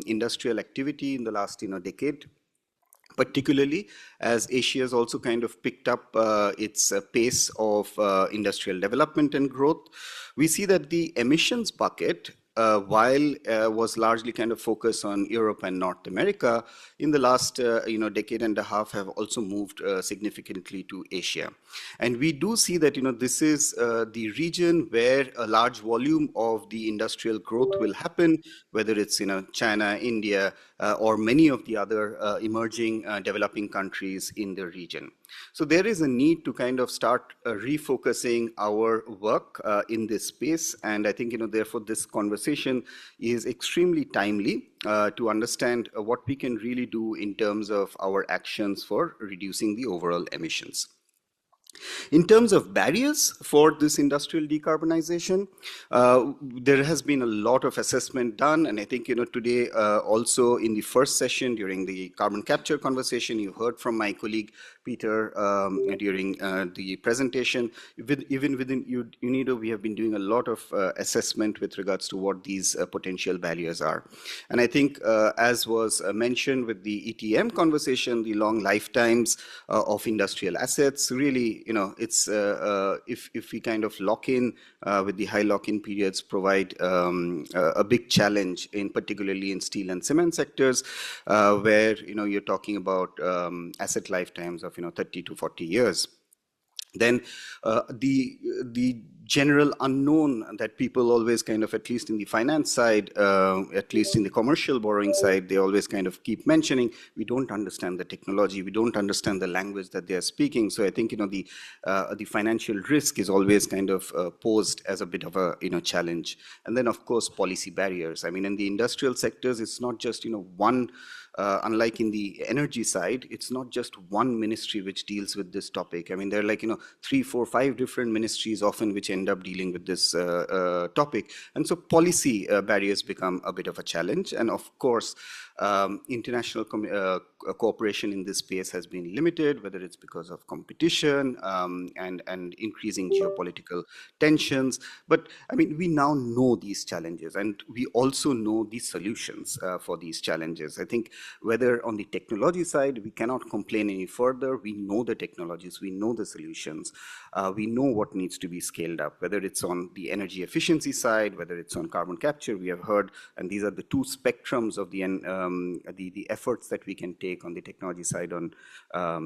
industrial activity in the last decade, particularly as Asia has also kind of picked up its pace of industrial development and growth, we see that the emissions bucket, while was largely kind of focused on Europe and North America, in the last decade and a half have also moved significantly to Asia. And we do see that this is the region where a large volume of the industrial growth will happen, whether it's China, India, or many of the other emerging developing countries in the region. So there is a need to kind of start refocusing our work in this space. And I think, therefore, this conversation is extremely timely to understand what we can really do in terms of our actions for reducing the overall emissions. In terms of barriers for this industrial decarbonization, there has been a lot of assessment done. And I think, today also in the first session during the carbon capture conversation, you heard from my colleague Peter during the presentation. Even within UNIDO, we have been doing a lot of assessment with regards to what these potential barriers are. And I think, as was mentioned with the ETM conversation, the long lifetimes of industrial assets, really, it's if we kind of lock in with the high lock-in periods, provide a big challenge, particularly in steel and cement sectors, where you're talking about asset lifetimes of 30 to 40 years. Then the general unknown that people always kind of, at least in the finance side, at least in the commercial borrowing side, they always kind of keep mentioning, we don't understand the technology, we don't understand the language that they are speaking. So I think, the financial risk is always kind of posed as a bit of a, challenge. And then of course, policy barriers. I mean, in the industrial sectors, it's not just, one, unlike in the energy side, it's not just one ministry which deals with this topic. I mean, there are like, 3, 4, 5 different ministries often which end up dealing with this topic. And so policy barriers become a bit of a challenge. And of course, international cooperation in this space has been limited, whether it's because of competition and increasing geopolitical tensions. But I mean, we now know these challenges, and we also know the solutions for these challenges. I think whether on the technology side, we cannot complain any further. We know the technologies, we know the solutions, we know what needs to be scaled up, whether it's on the energy efficiency side, whether it's on carbon capture, we have heard, and these are the two spectrums of the efforts that we can take on the technology side on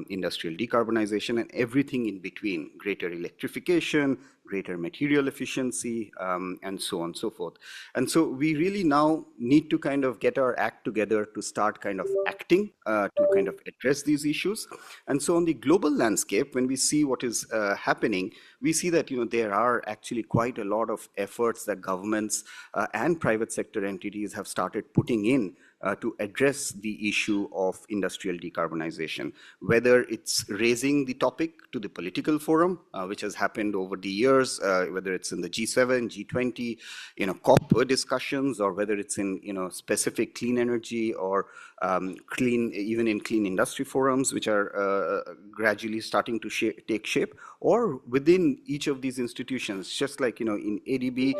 industrial decarbonization, and everything in between, greater electrification, greater material efficiency, and so on and so forth. And so we really now need to kind of get our act together to start kind of acting to kind of address these issues. And so on the global landscape, when we see what is happening, we see that there are actually quite a lot of efforts that governments and private sector entities have started putting in to address the issue of industrial decarbonization, whether it's raising the topic to the political forum, which has happened over the years, whether it's in the G7, G20, COP discussions, or whether it's in specific clean energy or even in clean industry forums, which are gradually starting to take shape, or within each of these institutions, just like in ADB,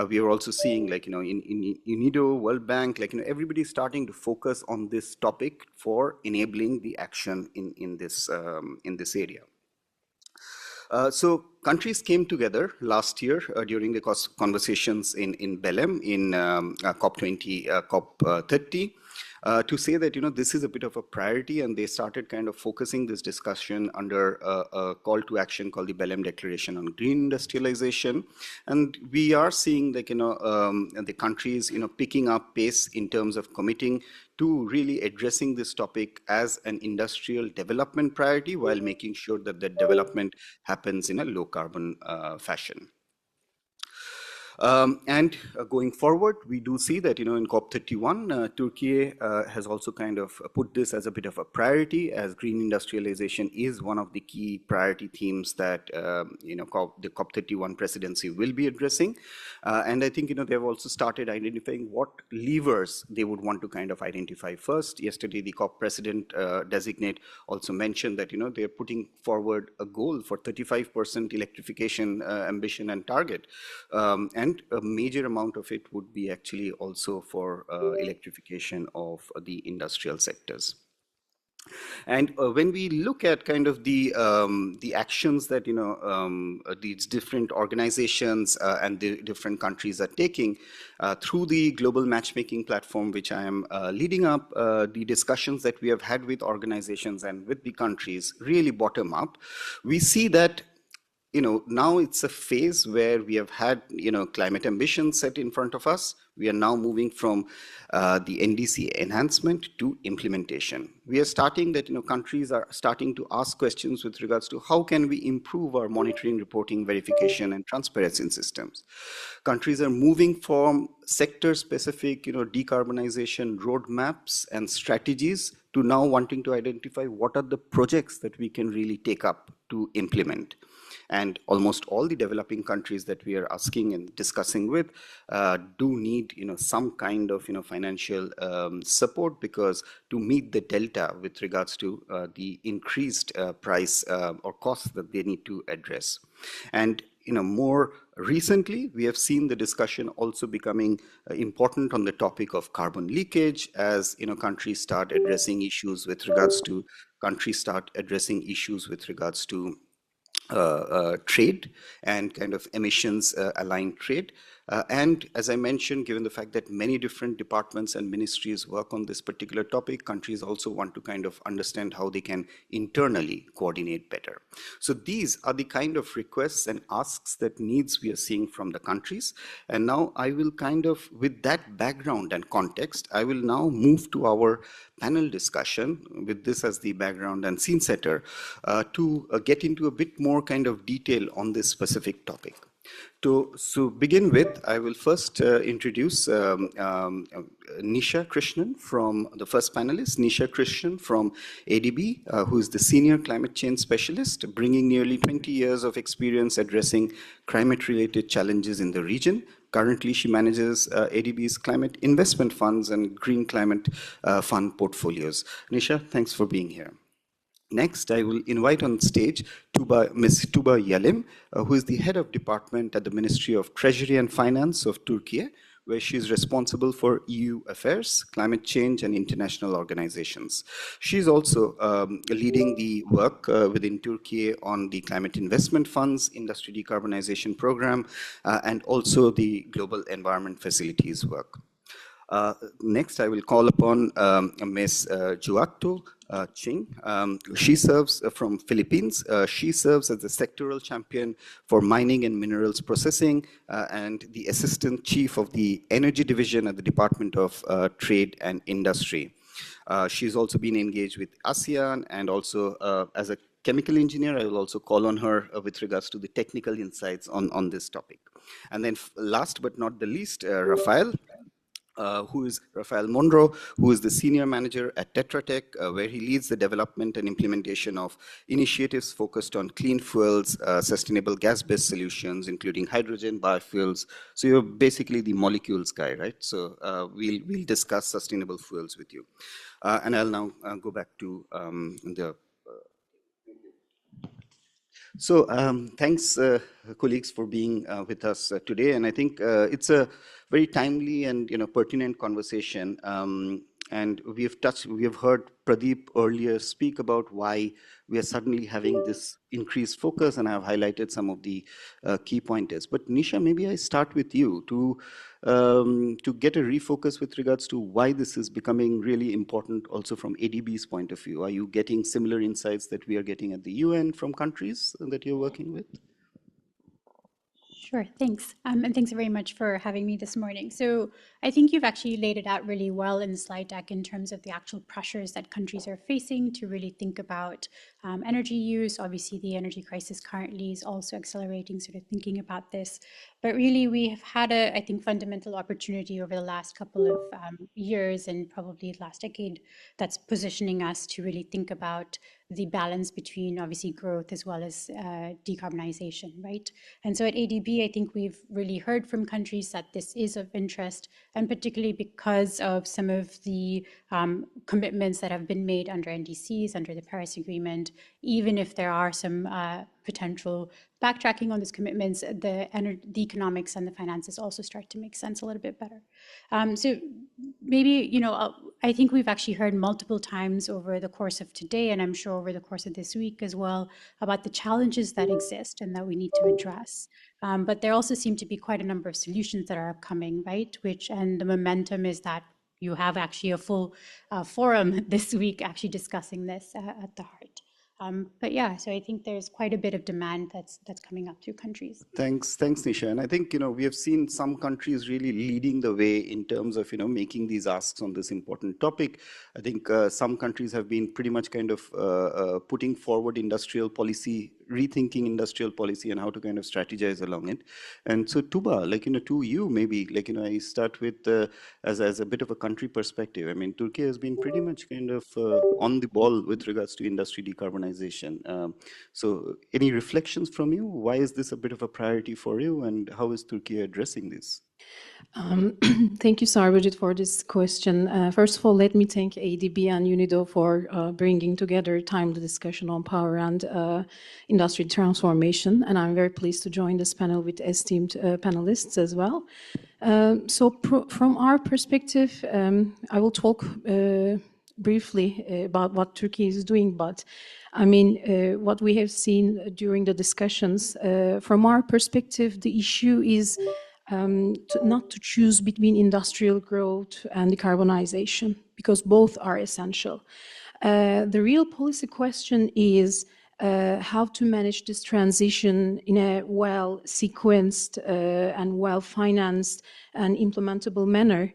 we are also seeing like in UNIDO, World Bank, like everybody's starting to focus on this topic for enabling the action in this area. So countries came together last year during the conversations in Belém in COP20, COP30. To say that this is a bit of a priority, and they started kind of focusing this discussion under a call to action called the Belém Declaration on Green Industrialization. And we are seeing like the countries picking up pace in terms of committing to really addressing this topic as an industrial development priority, while making sure that the development happens in a low carbon fashion. And going forward, we do see that in COP31, Turkey has also kind of put this as a bit of a priority, as green industrialization is one of the key priority themes that the COP31 presidency will be addressing. And I think they've also started identifying what levers they would want to kind of identify first. Yesterday, the COP president designate also mentioned that they're putting forward a goal for 35% electrification ambition and target. And a major amount of it would be actually also for electrification of the industrial sectors. And when we look at kind of the actions that these different organizations and the different countries are taking through the global matchmaking platform, which I am leading up, the discussions that we have had with organizations and with the countries really bottom up, we see that now it's a phase where we have had, climate ambitions set in front of us. We are now moving from the NDC enhancement to implementation. We are starting that, countries are starting to ask questions with regards to how can we improve our monitoring, reporting, verification, and transparency systems. Countries are moving from sector-specific, decarbonization roadmaps and strategies to now wanting to identify what are the projects that we can really take up to implement. And almost all the developing countries that we are asking and discussing with do need, some kind of, financial support, because to meet the delta with regards to the increased price or costs that they need to address. And more recently, we have seen the discussion also becoming important on the topic of carbon leakage, as countries start addressing issues with regards to trade and kind of emissions aligned trade. And as I mentioned, given the fact that many different departments and ministries work on this particular topic, countries also want to kind of understand how they can internally coordinate better. So these are the kind of requests and asks that needs we are seeing from the countries. And now I will kind of, with that background and context, I will now move to our panel discussion with this as the background and scene setter to get into a bit more kind of detail on this specific topic. To begin with, I will first introduce Nisha Krishnan from the first panelist, Nisha Krishnan from ADB, who is the Senior Climate Change Specialist, bringing nearly 20 years of experience addressing climate-related challenges in the region. Currently, she manages ADB's climate investment funds and green climate fund portfolios. Nisha, thanks for being here. Next, I will invite on stage Ms. Tuba Yalim, who is the head of department at the Ministry of Treasury and Finance of Turkey, where she is responsible for EU affairs, climate change, and international organizations. She is also leading the work within Turkey on the climate investment funds, industry decarbonization program, and also the global environment facilities work. Next, I will call upon Ms. Juacto Ching. She serves from Philippines. She serves as the sectoral champion for mining and minerals processing and the assistant chief of the energy division at the Department of Trade and Industry. She's also been engaged with ASEAN and also as a chemical engineer. I will also call on her with regards to the technical insights on this topic. And then last but not the least, Rafael. Who is Rafael Monroe, who is the senior manager at Tetra Tech, where he leads the development and implementation of initiatives focused on clean fuels, sustainable gas-based solutions, including hydrogen, biofuels. So you're basically the molecules guy, right? So we'll discuss sustainable fuels with you. And I'll now go back to the So thanks, colleagues, for being with us today. And I think it's a very timely and pertinent conversation. And we have heard Pradeep earlier speak about why we are suddenly having this increased focus, and I've highlighted some of the key pointers. But Nisha, maybe I start with you to get a refocus with regards to why this is becoming really important also from ADB's point of view. Are you getting similar insights that we are getting at the UN from countries that you're working with? Sure, thanks. And thanks very much for having me this morning. So I think you've actually laid it out really well in the slide deck in terms of the actual pressures that countries are facing to really think about energy use. Obviously, the energy crisis currently is also accelerating sort of thinking about this. But really, we have had I think, fundamental opportunity over the last couple of years and probably the last decade that's positioning us to really think about the balance between obviously growth as well as decarbonization, right? And so at ADB, I think we've really heard from countries that this is of interest, and particularly because of some of the commitments that have been made under NDCs, under the Paris Agreement. Even if there are some potential backtracking on those commitments, the economics and the finances also start to make sense a little bit better. So maybe, I think we've actually heard multiple times over the course of today, and I'm sure over the course of this week as well, about the challenges that exist and that we need to address. But there also seem to be quite a number of solutions that are upcoming, right? And the momentum is that you have actually a full forum this week actually discussing this at the heart. But yeah, so I think there's quite a bit of demand that's coming up through countries. Thanks, Nisha. And I think we have seen some countries really leading the way in terms of making these asks on this important topic. I think some countries have been pretty much kind of putting forward industrial policy, rethinking industrial policy, and how to kind of strategize along it. And so Tuba, to you maybe, I start with as a bit of a country perspective. I mean, Turkey has been pretty much kind of on the ball with regards to industry decarbonization. So any reflections from you? Why is this a bit of a priority for you, and how is Turkey addressing this? Thank you, Sarvajit, for this question. First of all, let me thank ADB and UNIDO for bringing together timely discussion on power and industry transformation. And I'm very pleased to join this panel with esteemed panelists as well. From our perspective, I will talk briefly about what Turkey is doing, but I mean, what we have seen during the discussions, from our perspective, the issue is not to choose between industrial growth and decarbonization, because both are essential. The real policy question is how to manage this transition in a well-sequenced and well-financed and implementable manner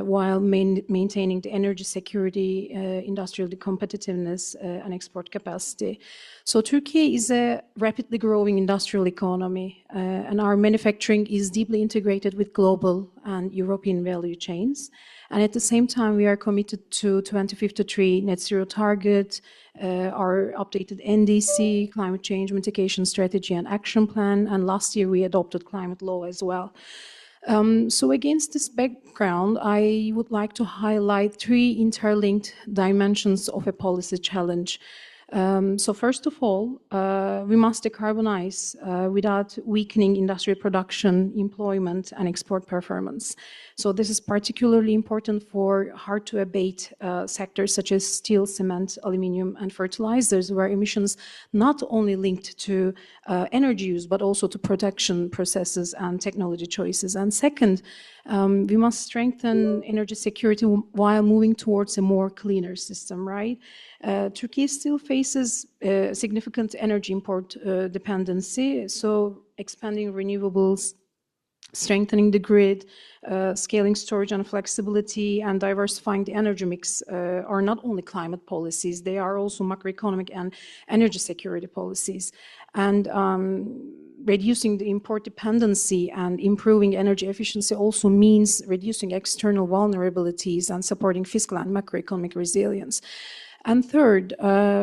while maintaining the energy security, industrial competitiveness, and export capacity. So Turkey is a rapidly growing industrial economy, and our manufacturing is deeply integrated with global and European value chains. And at the same time, we are committed to 2053 net zero target, our updated NDC, climate change mitigation strategy and action plan, and last year we adopted climate law as well. So against this background, I would like to highlight three interlinked dimensions of a policy challenge. So first of all, we must decarbonize without weakening industrial production, employment, and export performance. So this is particularly important for hard-to-abate sectors such as steel, cement, aluminium, and fertilizers, where emissions not only linked to energy use, but also to production processes and technology choices. And second, we must strengthen energy security while moving towards a more cleaner system, right? Turkey still faces significant energy import dependency, so expanding renewables, strengthening the grid, scaling storage and flexibility, and diversifying the energy mix are not only climate policies, they are also macroeconomic and energy security policies. And reducing the import dependency and improving energy efficiency also means reducing external vulnerabilities and supporting fiscal and macroeconomic resilience. And third,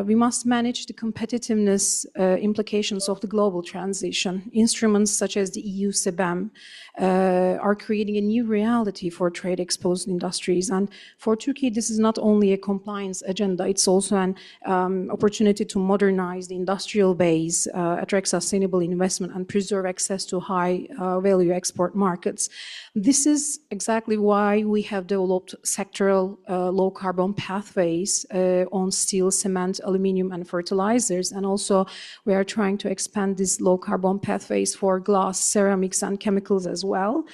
we must manage the competitiveness implications of the global transition. Instruments such as the EU CBAM are creating a new reality for trade-exposed industries. And for Turkey, this is not only a compliance agenda, it's also an opportunity to modernize the industrial base, attract sustainable investment, and preserve access to high-value export markets. This is exactly why we have developed sectoral low-carbon pathways on steel, cement, aluminium, and fertilizers. And also, we are trying to expand these low-carbon pathways for glass, ceramics, and chemicals as well.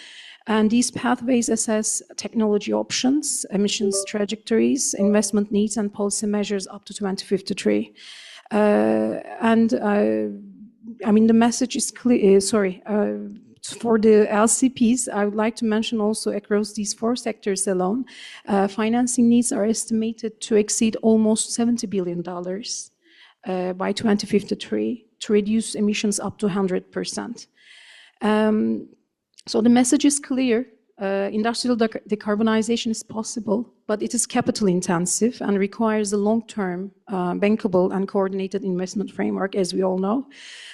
And these pathways assess technology options, emissions trajectories, investment needs, and policy measures up to 2053. I mean, the message is clear, for the LCPs, I would like to mention also across these four sectors alone, financing needs are estimated to exceed almost $70 billion by 2053 to reduce emissions up to 100%. So the message is clear. Industrial decarbonization is possible, but it is capital intensive and requires a long-term, bankable and coordinated investment framework, as we all know.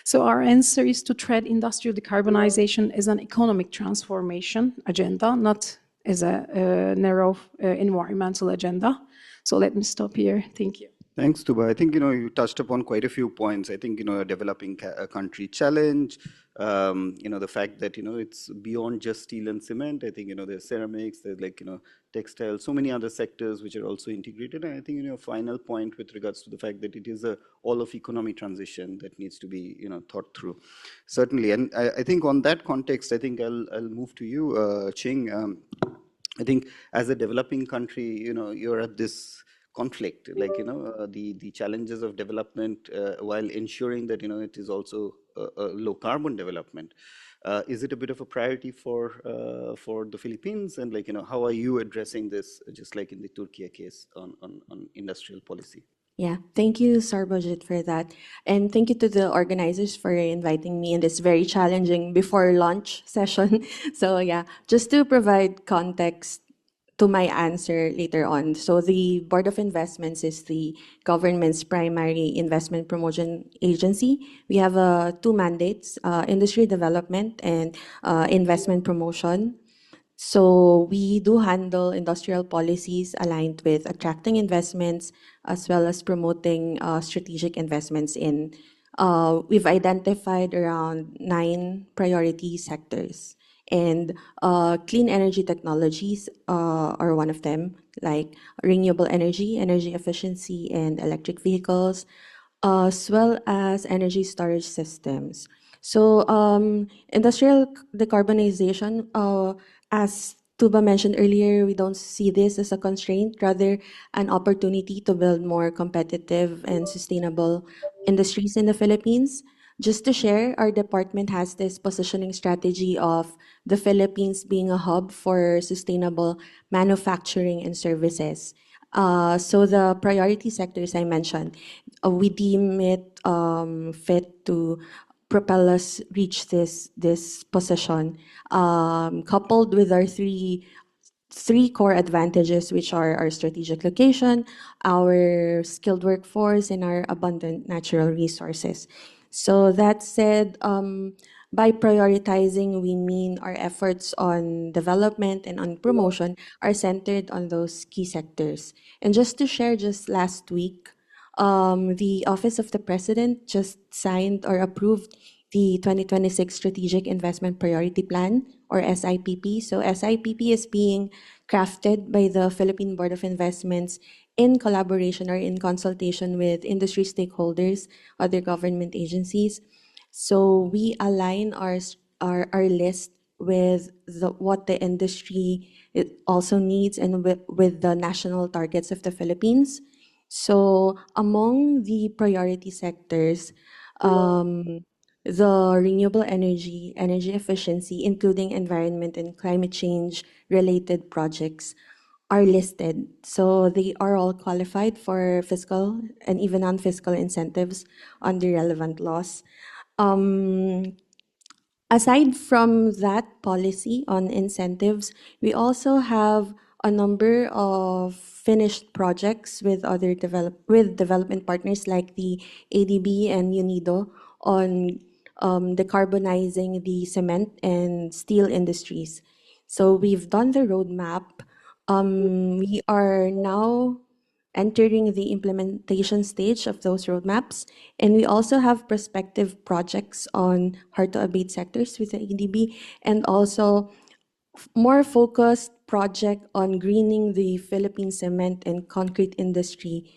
So our answer is to treat industrial decarbonization as an economic transformation agenda, not as a narrow environmental agenda. So let me stop here. Thank you. Thanks, Tuba. I think, you touched upon quite a few points. I think, a developing country challenge, the fact that, it's beyond just steel and cement. I think, there's ceramics, there's textiles, so many other sectors which are also integrated. And I think, final point with regards to the fact that it is a all of economy transition that needs to be, thought through. Certainly. And I think on that context, I think I'll move to you, Ching. I think as a developing country, you're at this conflict, the challenges of development while ensuring that, it is also a low carbon development. Is it a bit of a priority for the Philippines? And how are you addressing this, just like in the Turkey case on industrial policy? Yeah, thank you, Sarbojit, for that. And thank you to the organizers for inviting me in this very challenging before lunch session. So yeah, just to provide context to my answer later on. So the Board of Investments is the government's primary investment promotion agency. We have two mandates, industry development and investment promotion. So we do handle industrial policies aligned with attracting investments as well as promoting strategic investments in, we've identified around 9 priority sectors. And clean energy technologies are one of them, like renewable energy, energy efficiency, and electric vehicles, as well as energy storage systems. So industrial decarbonization, as Tuba mentioned earlier, we don't see this as a constraint, rather an opportunity to build more competitive and sustainable industries in the Philippines. Just to share, our department has this positioning strategy of the Philippines being a hub for sustainable manufacturing and services. So the priority sectors I mentioned, we deem it fit to propel us reach this position, coupled with our three core advantages, which are our strategic location, our skilled workforce, and our abundant natural resources. So that said, by prioritizing, we mean our efforts on development and on promotion are centered on those key sectors. And just to share, just last week, the Office of the President just signed or approved the 2026 Strategic Investment Priority Plan, or SIPP. So SIPP is being crafted by the Philippine Board of Investments in collaboration or in consultation with industry stakeholders, other government agencies. So we align our list with what the industry also needs and with the national targets of the Philippines. So among the priority sectors, the renewable energy efficiency, including environment and climate change related projects, are listed. So they are all qualified for fiscal and even non-fiscal incentives under relevant laws. Aside from that policy on incentives, we also have a number of finished projects with other development partners like the ADB and UNIDO on decarbonizing the cement and steel industries. So we've done the roadmap. We are now entering the implementation stage of those roadmaps. And we also have prospective projects on hard-to-abate sectors with the EDB, and also more focused project on greening the Philippine cement and concrete industry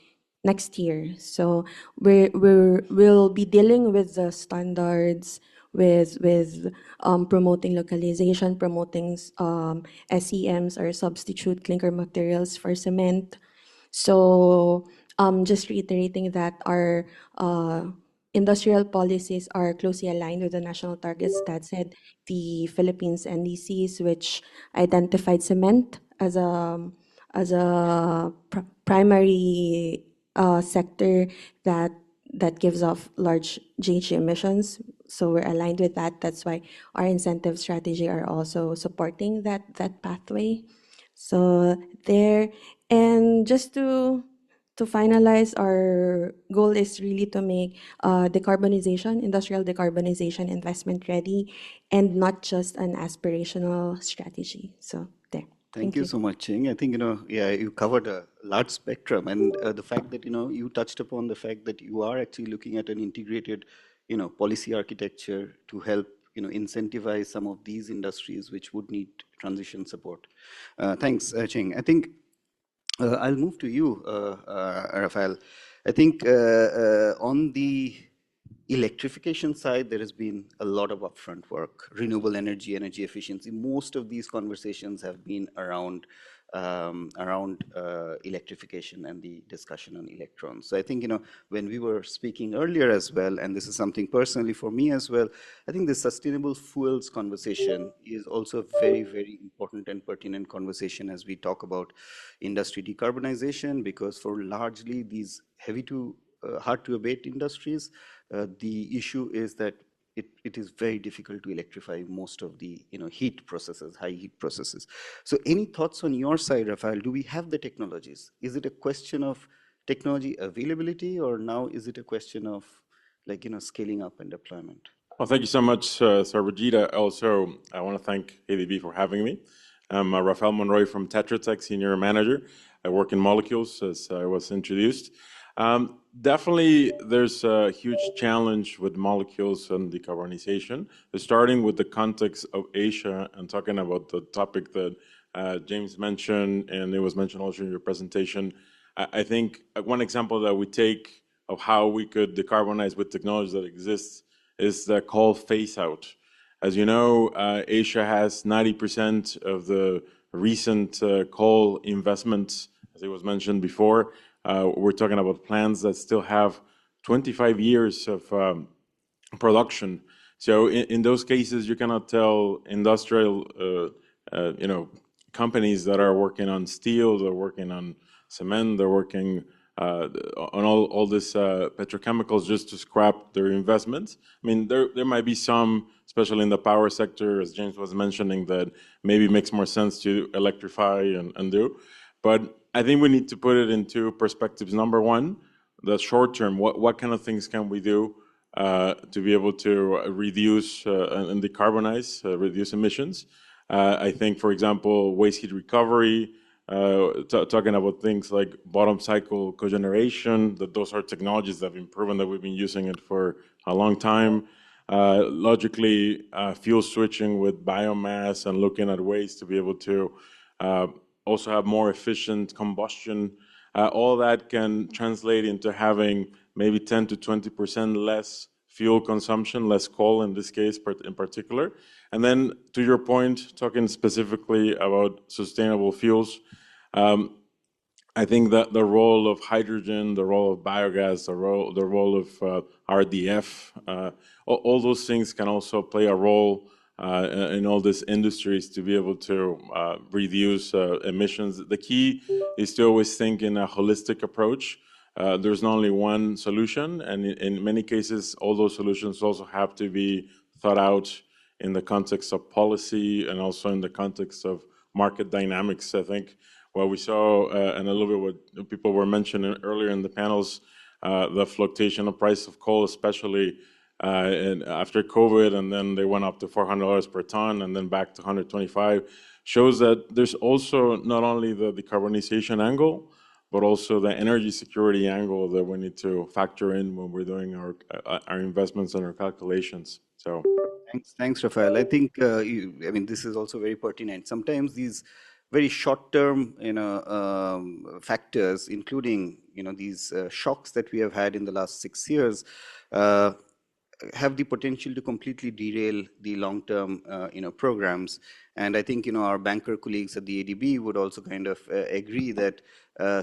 next year. So we'll be dealing with the standards, with promoting localization, promoting SEMs or substitute clinker materials for cement. So just reiterating that our industrial policies are closely aligned with the national targets. That said, the Philippines NDCs, which identified cement as a primary sector that gives off large GHG emissions. So we're aligned with that. That's why our incentive strategy are also supporting that pathway. So there, and just to finalize, our goal is really to make decarbonization, industrial decarbonization investment ready, and not just an aspirational strategy. So there. Thank you so much, Ching. I think, yeah, you covered a large spectrum, and the fact that, you touched upon the fact that you are actually looking at an integrated, policy architecture to help, incentivize some of these industries which would need transition support. Thanks, Ching. I think I'll move to you, Rafael. I think on the electrification side, there has been a lot of upfront work, renewable energy, energy efficiency. Most of these conversations have been around electrification and the discussion on electrons. So I think, when we were speaking earlier as well, and this is something personally for me as well, I think the sustainable fuels conversation is also a very, very important and pertinent conversation as we talk about industry decarbonization, because for largely these hard to abate industries, the issue is that it is very difficult to electrify most of the heat processes, high heat processes. So any thoughts on your side, Rafael? Do we have the technologies? Is it a question of technology availability, or now is it a question of scaling up and deployment? Well, thank you so much, Sarvajita. Also, I want to thank ADB for having me. I'm Rafael Monroy from Tetra Tech, Senior Manager. I work in molecules, as I was introduced. Definitely, there's a huge challenge with molecules and decarbonization. Starting with the context of Asia and talking about the topic that James mentioned, and it was mentioned also in your presentation, I think one example that we take of how we could decarbonize with technology that exists is the coal phase out. As you know, Asia has 90% of the recent coal investments, as it was mentioned before. We're talking about plants that still have 25 years of production. So in those cases, you cannot tell industrial, companies that are working on steel, they're working on cement, they're working on all this petrochemicals just to scrap their investments. I mean, there might be some, especially in the power sector, as James was mentioning, that maybe makes more sense to electrify and do. But I think we need to put it into perspectives. Number one, the short term, what kind of things can we do to be able to reduce and decarbonize, reduce emissions? I think, for example, waste heat recovery, talking about things like bottom cycle cogeneration, that those are technologies that have been proven that we've been using it for a long time. Logically, fuel switching with biomass and looking at ways to be able to also have more efficient combustion. All that can translate into having maybe 10 to 20% less fuel consumption, less coal in this case in particular. And then to your point, talking specifically about sustainable fuels, I think that the role of hydrogen, the role of biogas, the role of RDF, all those things can also play a role in all these industries to be able to reduce emissions. The key is to always think in a holistic approach. There's not only one solution, and in many cases, all those solutions also have to be thought out in the context of policy and also in the context of market dynamics. I think what we saw, and a little bit what people were mentioning earlier in the panels, the fluctuation of price of coal, especially after COVID, and then they went up to $400 per ton and then back to 125, shows that there's also not only the decarbonization angle, but also the energy security angle that we need to factor in when we're doing our investments and our calculations. So, thanks, Rafael. I think this is also very pertinent. Sometimes these very short-term, factors, including these shocks that we have had in the last 6 years, have the potential to completely derail the long-term, programs. And I think, our banker colleagues at the ADB would also kind of agree that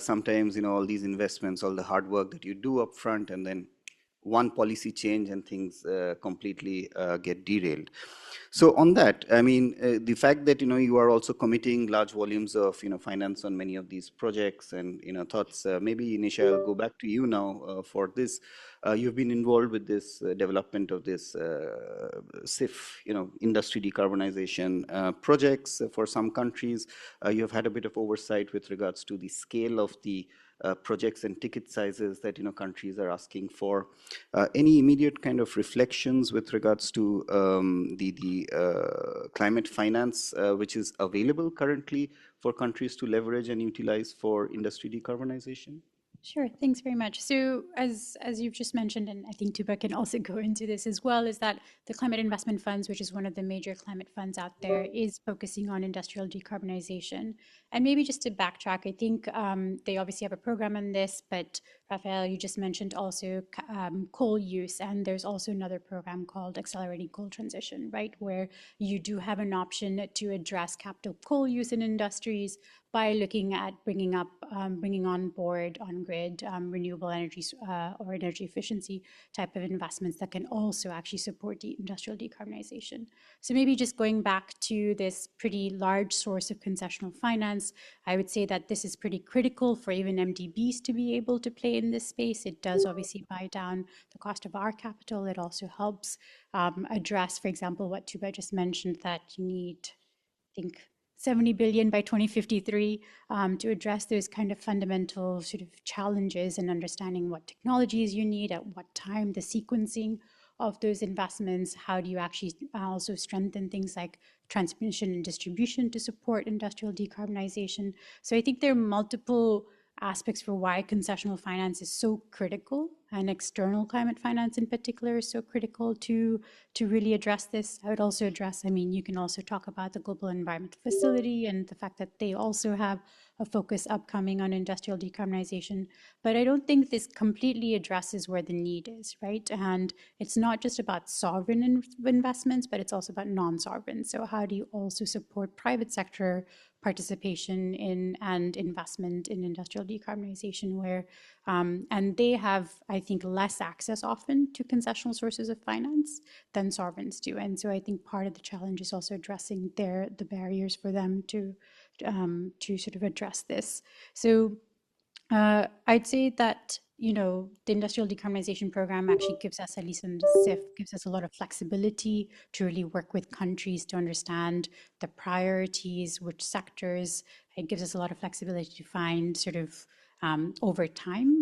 sometimes, all these investments, all the hard work that you do up front, and then one policy change and things completely get derailed. So on that, I mean, the fact that, you are also committing large volumes of, finance on many of these projects and, thoughts, maybe Nisha, I'll go back to you now for this. You've been involved with this development of this SIF, industry decarbonization projects for some countries. You've had a bit of oversight with regards to the scale of the projects and ticket sizes that countries are asking for. Any immediate kind of reflections with regards to the climate finance which is available currently for countries to leverage and utilize for industry decarbonization? Sure, thanks very much. So as you've just mentioned, and I think Tuba can also go into this as well, is that the Climate Investment Funds, which is one of the major climate funds out there, is focusing on industrial decarbonization. And maybe just to backtrack, I think they obviously have a program on this, but Rafael, you just mentioned also coal use, and there's also another program called Accelerating Coal Transition, right, where you do have an option to address capital coal use in industries by looking at bringing on board on-grid renewable energies or energy efficiency type of investments that can also actually support the industrial decarbonization. So maybe just going back to this pretty large source of concessional finance, I would say that this is pretty critical for even MDBs to be able to play in this space. It does obviously buy down the cost of our capital. It also helps address, for example, what Tuba just mentioned, that you need, I think, 70 billion by 2053 to address those kind of fundamental sort of challenges and understanding what technologies you need, at what time, the sequencing of those investments, how do you actually also strengthen things like transmission and distribution to support industrial decarbonization. So I think there are multiple aspects for why concessional finance is so critical and external climate finance in particular is so critical to really address this. I would also address, I mean, you can also talk about the Global Environment Facility and the fact that they also have a focus upcoming on industrial decarbonization. But I don't think this completely addresses where the need is, right? And it's not just about sovereign investments, but it's also about non-sovereign. So how do you also support private sector participation in and investment in industrial decarbonization, where and they have, I think, less access often to concessional sources of finance than sovereigns do. And so I think part of the challenge is also addressing the barriers for them to sort of address this. So I'd say that, you know, the industrial decarbonization program actually gives us, at least in the CIF, gives us a lot of flexibility to really work with countries to understand the priorities, which sectors. It gives us a lot of flexibility to find sort of over time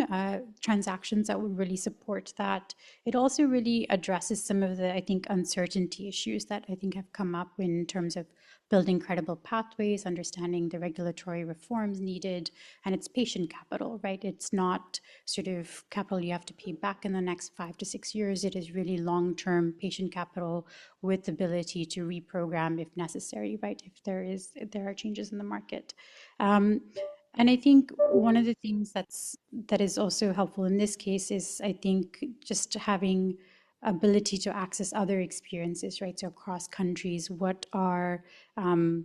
transactions that would really support that. It also really addresses some of the, I think, uncertainty issues that I think have come up in terms of building credible pathways, understanding the regulatory reforms needed, and it's patient capital, right? It's not sort of capital you have to pay back in the next 5 to 6 years. It is really long-term patient capital with the ability to reprogram if necessary, right? If there are changes in the market. And I think one of the things that is also helpful in this case is, I think, just having ability to access other experiences, right? So across countries, what are the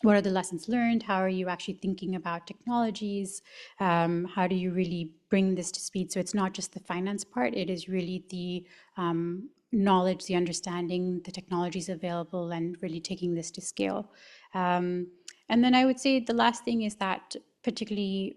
lessons learned? How are you actually thinking about technologies? How do you really bring this to speed? So it's not just the finance part, it is really the knowledge, the understanding, the technologies available, and really taking this to scale. And then I would say the last thing is that particularly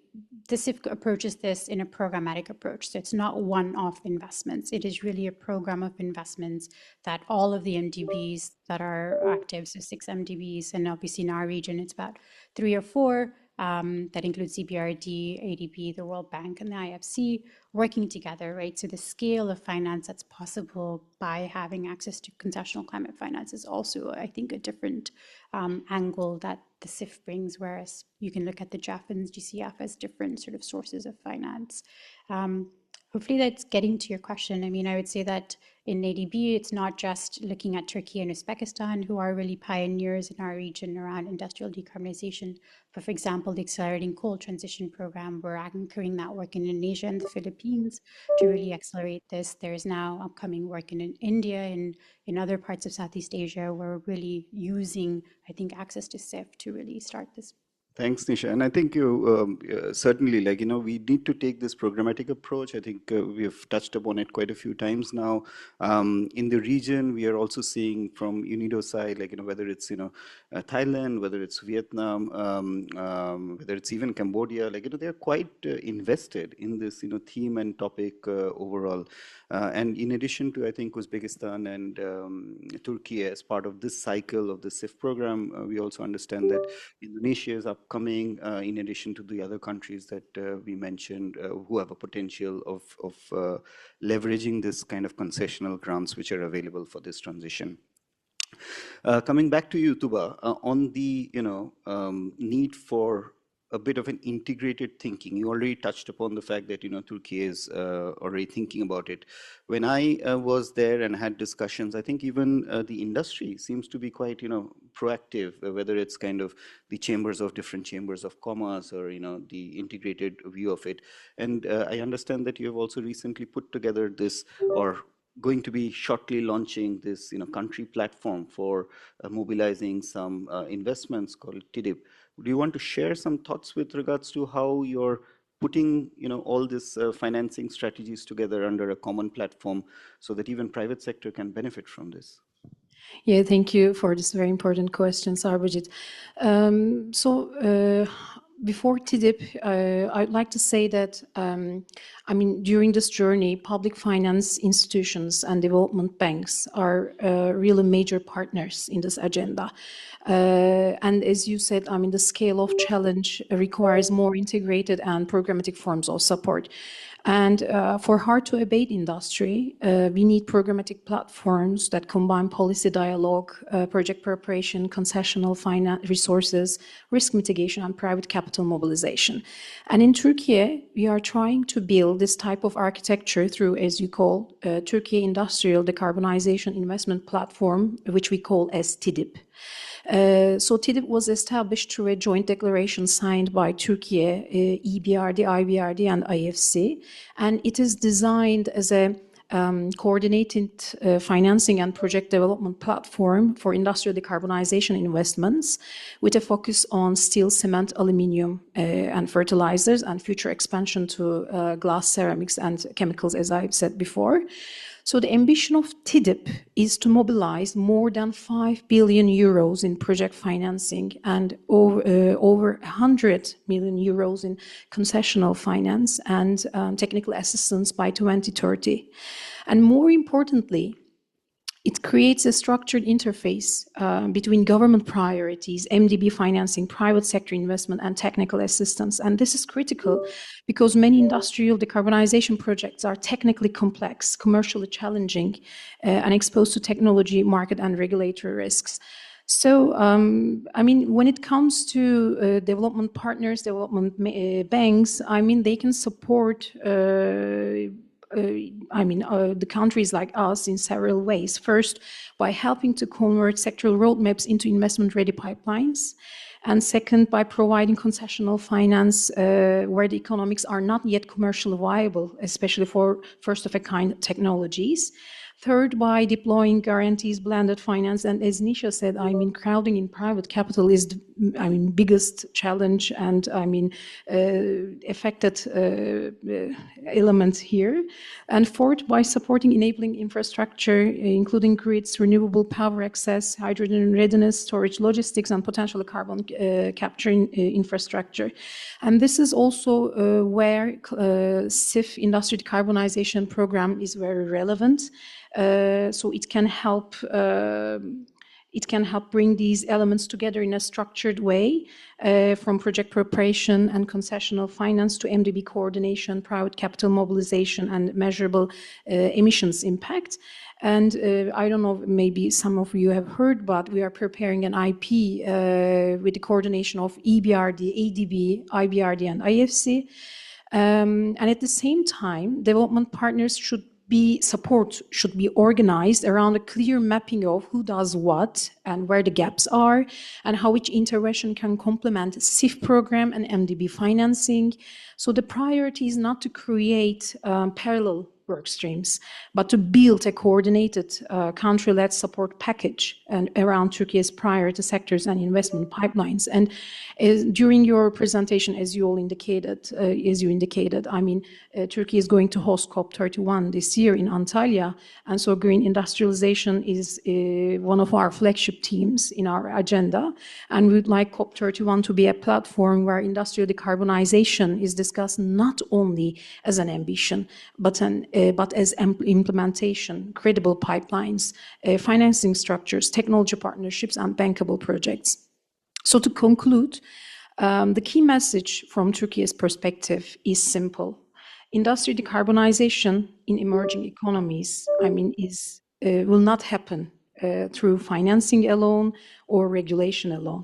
the CIF approaches this in a programmatic approach. So it's not one-off investments. It is really a program of investments that all of the MDBs that are active, so 6 MDBs, and obviously in our region, it's about 3 or 4, that includes CBRD, ADB, the World Bank, and the IFC, working together, right? So the scale of finance that's possible by having access to concessional climate finance is also, I think, a different angle that the CIF brings, whereas you can look at the JEF and GCF as different sort of sources of finance. Hopefully that's getting to your question. I mean, I would say that in ADB, it's not just looking at Turkey and Uzbekistan, who are really pioneers in our region around industrial decarbonization. But for example, the Accelerating Coal Transition Program, we're anchoring that work in Indonesia and the Philippines to really accelerate this. There's now upcoming work in India and in other parts of Southeast Asia, where we're really using, I think, access to CIF to really start this. Thanks, Nisha. And I think you certainly, like, you know, we need to take this programmatic approach. I think we have touched upon it quite a few times now. In the region, we are also seeing from UNIDO's side, like, you know, whether it's, you know, Thailand, whether it's Vietnam, whether it's even Cambodia, like, you know, they're quite invested in this, you know, theme and topic overall. And in addition to, I think, Uzbekistan and Turkey as part of this cycle of the CIF program, we also understand that Indonesia is upcoming, in addition to the other countries that we mentioned, who have a potential of leveraging this kind of concessional grants which are available for this transition. Coming back to you, Tuba, on the, you know, need for a bit of an integrated thinking. You already touched upon the fact that, you know, Turkey is already thinking about it. When I was there and had discussions, I think even the industry seems to be quite, you know, proactive, whether it's kind of the different chambers of commerce or, you know, the integrated view of it. And I understand that you have also recently put together this, or going to be shortly launching this, you know, country platform for mobilizing some investments called TDIP. Do you want to share some thoughts with regards to how you're putting, you know, all this financing strategies together under a common platform so that even private sector can benefit from this? Yeah, thank you for this very important question, Sarbajit. Before TDIP, I'd like to say that, I mean, during this journey, public finance institutions and development banks are really major partners in this agenda. And as you said, I mean, the scale of challenge requires more integrated and programmatic forms of support. And for hard-to-abate industry, we need programmatic platforms that combine policy dialogue, project preparation, concessional finance resources, risk mitigation, and private capital capital mobilization. And in Turkey, we are trying to build this type of architecture through, as you call, Turkey Industrial Decarbonization Investment Platform, which we call as TDIP. So TDIP was established through a joint declaration signed by Turkey, EBRD, IBRD, and IFC, and it is designed as a coordinated financing and project development platform for industrial decarbonization investments with a focus on steel, cement, aluminium, and fertilizers, and future expansion to glass, ceramics, and chemicals, as I've said before. So the ambition of TDIP is to mobilize more than 5 billion euros in project financing and over 100 million euros in concessional finance and technical assistance by 2030. And more importantly, it creates a structured interface between government priorities, MDB financing, private sector investment, and technical assistance. And this is critical because many industrial decarbonization projects are technically complex, commercially challenging, and exposed to technology, market, and regulatory risks. So, I mean, when it comes to development partners, development banks, I mean, they can support the countries like us in several ways. First, by helping to convert sectoral roadmaps into investment-ready pipelines. And second, by providing concessional finance where the economics are not yet commercially viable, especially for first-of-a-kind technologies. Third, by deploying guarantees, blended finance, and as Nisha said, I mean, crowding in private capital is the, biggest challenge and, affected element here. And fourth, by supporting enabling infrastructure, including grids, renewable power access, hydrogen readiness, storage, logistics, and potential carbon capturing infrastructure. And this is also where CIF, Industry Decarbonization Program, is very relevant. So it can help bring these elements together in a structured way, from project preparation and concessional finance to MDB coordination, private capital mobilization, and measurable emissions impact. And I don't know, maybe some of you have heard, but we are preparing an IP with the coordination of EBRD, ADB, IBRD, and IFC. And at the same time, development partners should be organized around a clear mapping of who does what and where the gaps are and how each intervention can complement CIF program and MDB financing. So the priority is not to create parallel work streams, but to build a coordinated country-led support package and around Turkey's priority sectors and investment pipelines. And during your presentation, as you indicated, I mean, Turkey is going to host COP31 this year in Antalya, and so green industrialization is one of our flagship themes in our agenda. And we would like COP31 to be a platform where industrial decarbonization is discussed not only as an ambition, but as implementation, credible pipelines, financing structures, technology partnerships, and bankable projects. So to conclude, the key message from Turkey's perspective is simple. Industry decarbonization in emerging economies, will not happen through financing alone or regulation alone.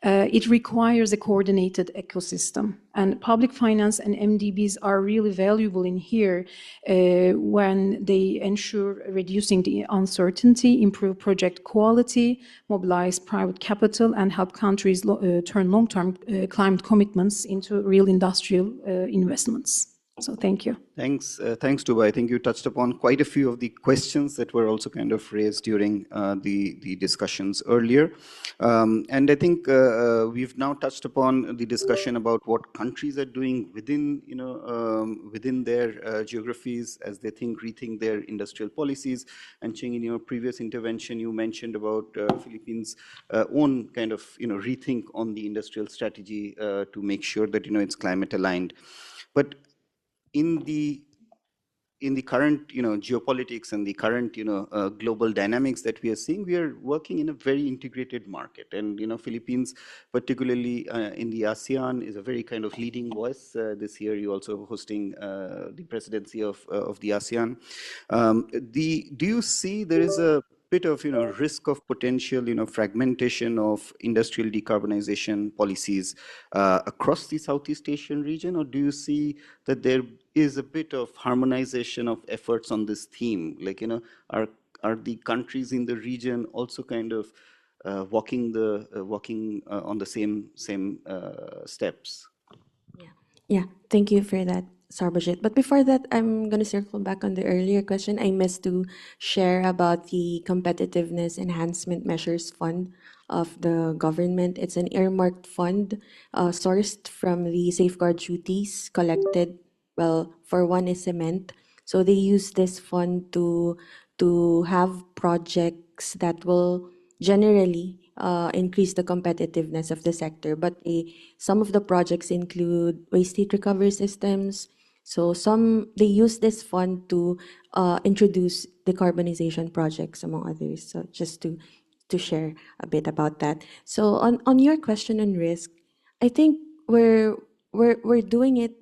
It requires a coordinated ecosystem, and public finance and MDBs are really valuable in here when they ensure reducing the uncertainty, improve project quality, mobilize private capital, and help countries turn long-term climate commitments into real industrial investments. So thank you. Thanks, Tuba. I think you touched upon quite a few of the questions that were also kind of raised during the discussions earlier. And I think we've now touched upon the discussion about what countries are doing within, within their geographies as they rethink their industrial policies. And Ching, in your previous intervention, you mentioned about Philippines' own kind of, rethink on the industrial strategy to make sure that, it's climate aligned. But in the current geopolitics and the current global dynamics that we are seeing, we are working in a very integrated market, and Philippines, particularly in the ASEAN, is a very kind of leading voice. This year you also hosting the presidency of the ASEAN. Do you see there is a bit of risk of potential fragmentation of industrial decarbonization policies across the Southeast Asian region, or do you see that there is a bit of harmonization of efforts on this theme? Like are the countries in the region also kind of walking on the same steps? Yeah, thank you for that, Sarbajit. But before that, I'm going to circle back on the earlier question. I missed to share about the Competitiveness Enhancement Measures Fund of the government. It's an earmarked fund sourced from the safeguard duties collected. Well, for one is cement. So they use this fund to have projects that will generally increase the competitiveness of the sector. But some of the projects include waste heat recovery systems. So they use this fund to introduce decarbonization projects, among others. So just to share a bit about that. So on your question on risk, I think we're doing it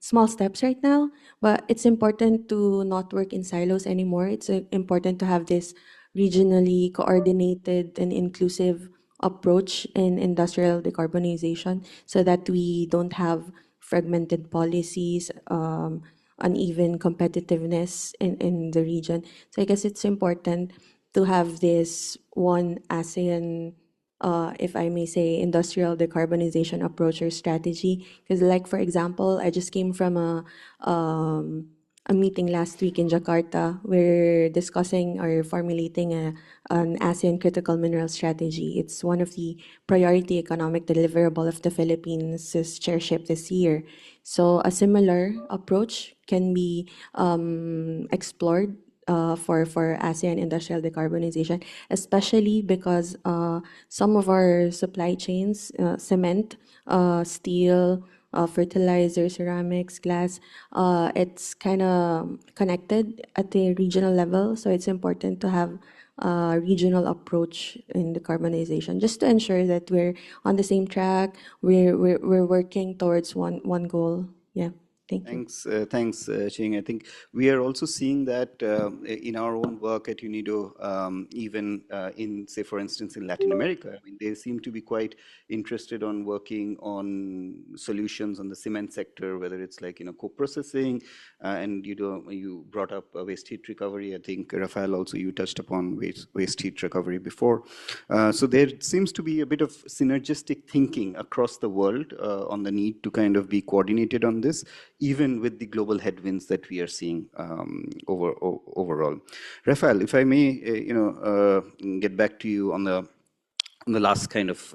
small steps right now, but it's important to not work in silos anymore. It's important to have this regionally coordinated and inclusive approach in industrial decarbonization so that we don't have fragmented policies, uneven competitiveness in the region. So I guess it's important to have this one ASEAN, if I may say, industrial decarbonization approach or strategy. Because, like, for example, I just came from a meeting last week in Jakarta. We're discussing or formulating an ASEAN critical mineral strategy. It's one of the priority economic deliverable of the Philippines' chairship this year. So a similar approach can be explored for ASEAN industrial decarbonization, especially because some of our supply chains, cement, steel, fertilizer, ceramics, glass, it's kind of connected at the regional level. So it's important to have a regional approach in decarbonization, just to ensure that we're on the same track. We're working towards one goal. Yeah. Thanks, Ching. I think we are also seeing that in our own work at UNIDO, even in, say, for instance, in Latin America. I mean, they seem to be quite interested on working on solutions on the cement sector, whether it's like co-processing, and you brought up waste heat recovery. I think Rafael also you touched upon waste heat recovery before. So there seems to be a bit of synergistic thinking across the world on the need to kind of be coordinated on this, even with the global headwinds that we are seeing overall. Rafael, if I may, get back to you on the last kind of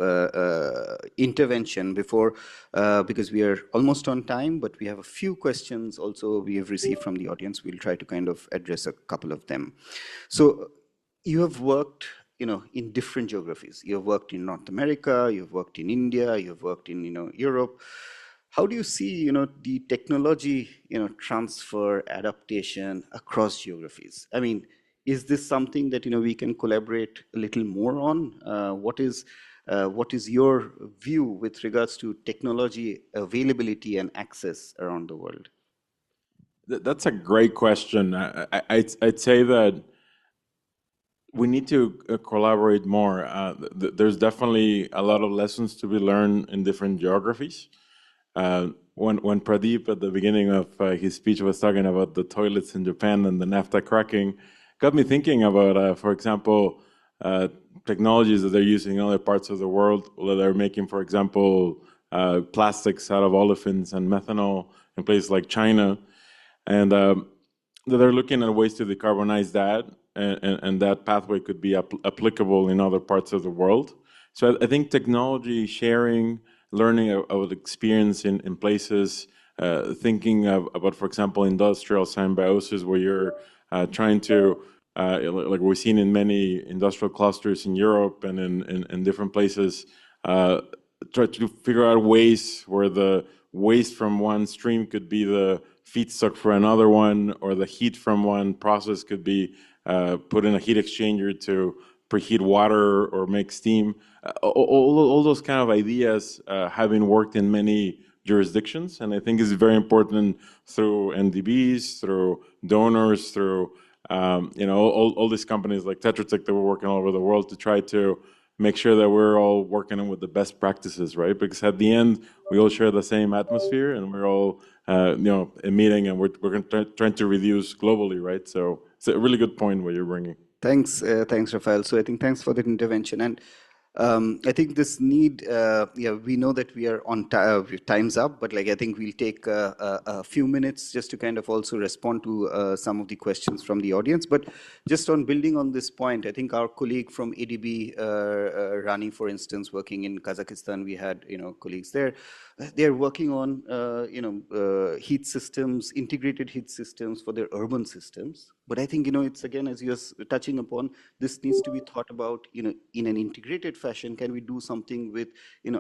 intervention before, because we are almost on time, but we have a few questions also we have received from the audience. We'll try to kind of address a couple of them. So you have worked in different geographies. You have worked in North America, you've worked in India, you've worked in Europe. How do you see the technology transfer adaptation across geographies? I mean, is this something that we can collaborate a little more on? What is your view with regards to technology availability and access around the world? That's a great question. I'd say that we need to collaborate more. There's definitely a lot of lessons to be learned in different geographies. When Pradeep at the beginning of his speech was talking about the toilets in Japan and the naphtha cracking, got me thinking about, for example, technologies that they're using in other parts of the world, where they're making, for example, plastics out of olefins and methanol in places like China, and they're looking at ways to decarbonize that, and that pathway could be applicable in other parts of the world. So I think technology sharing, learning of experience in places, thinking about, for example, industrial symbiosis, where you're trying to, like we've seen in many industrial clusters in Europe and in different places, try to figure out ways where the waste from one stream could be the feedstock for another one, or the heat from one process could be put in a heat exchanger to preheat water or make steam. All those kind of ideas have been worked in many jurisdictions, and I think it's very important through NDBs, through donors, through all these companies like Tetra Tech that we're working all over the world to try to make sure that we're all working with the best practices, right? Because at the end, we all share the same atmosphere, and we're all, emitting, and we're trying to reduce globally, right? So it's a really good point what you're bringing. Thanks, Rafael. So I think thanks for that intervention. And I think this need, we know that we are on time's up, but I think we'll take a few minutes just to kind of also respond to some of the questions from the audience. But just on building on this point, I think our colleague from ADB, Rani, for instance, working in Kazakhstan, we had colleagues there. They're working on heat systems, integrated heat systems for their urban systems. But I think it's again, as you're touching upon, this needs to be thought about in an integrated fashion. Can we do something with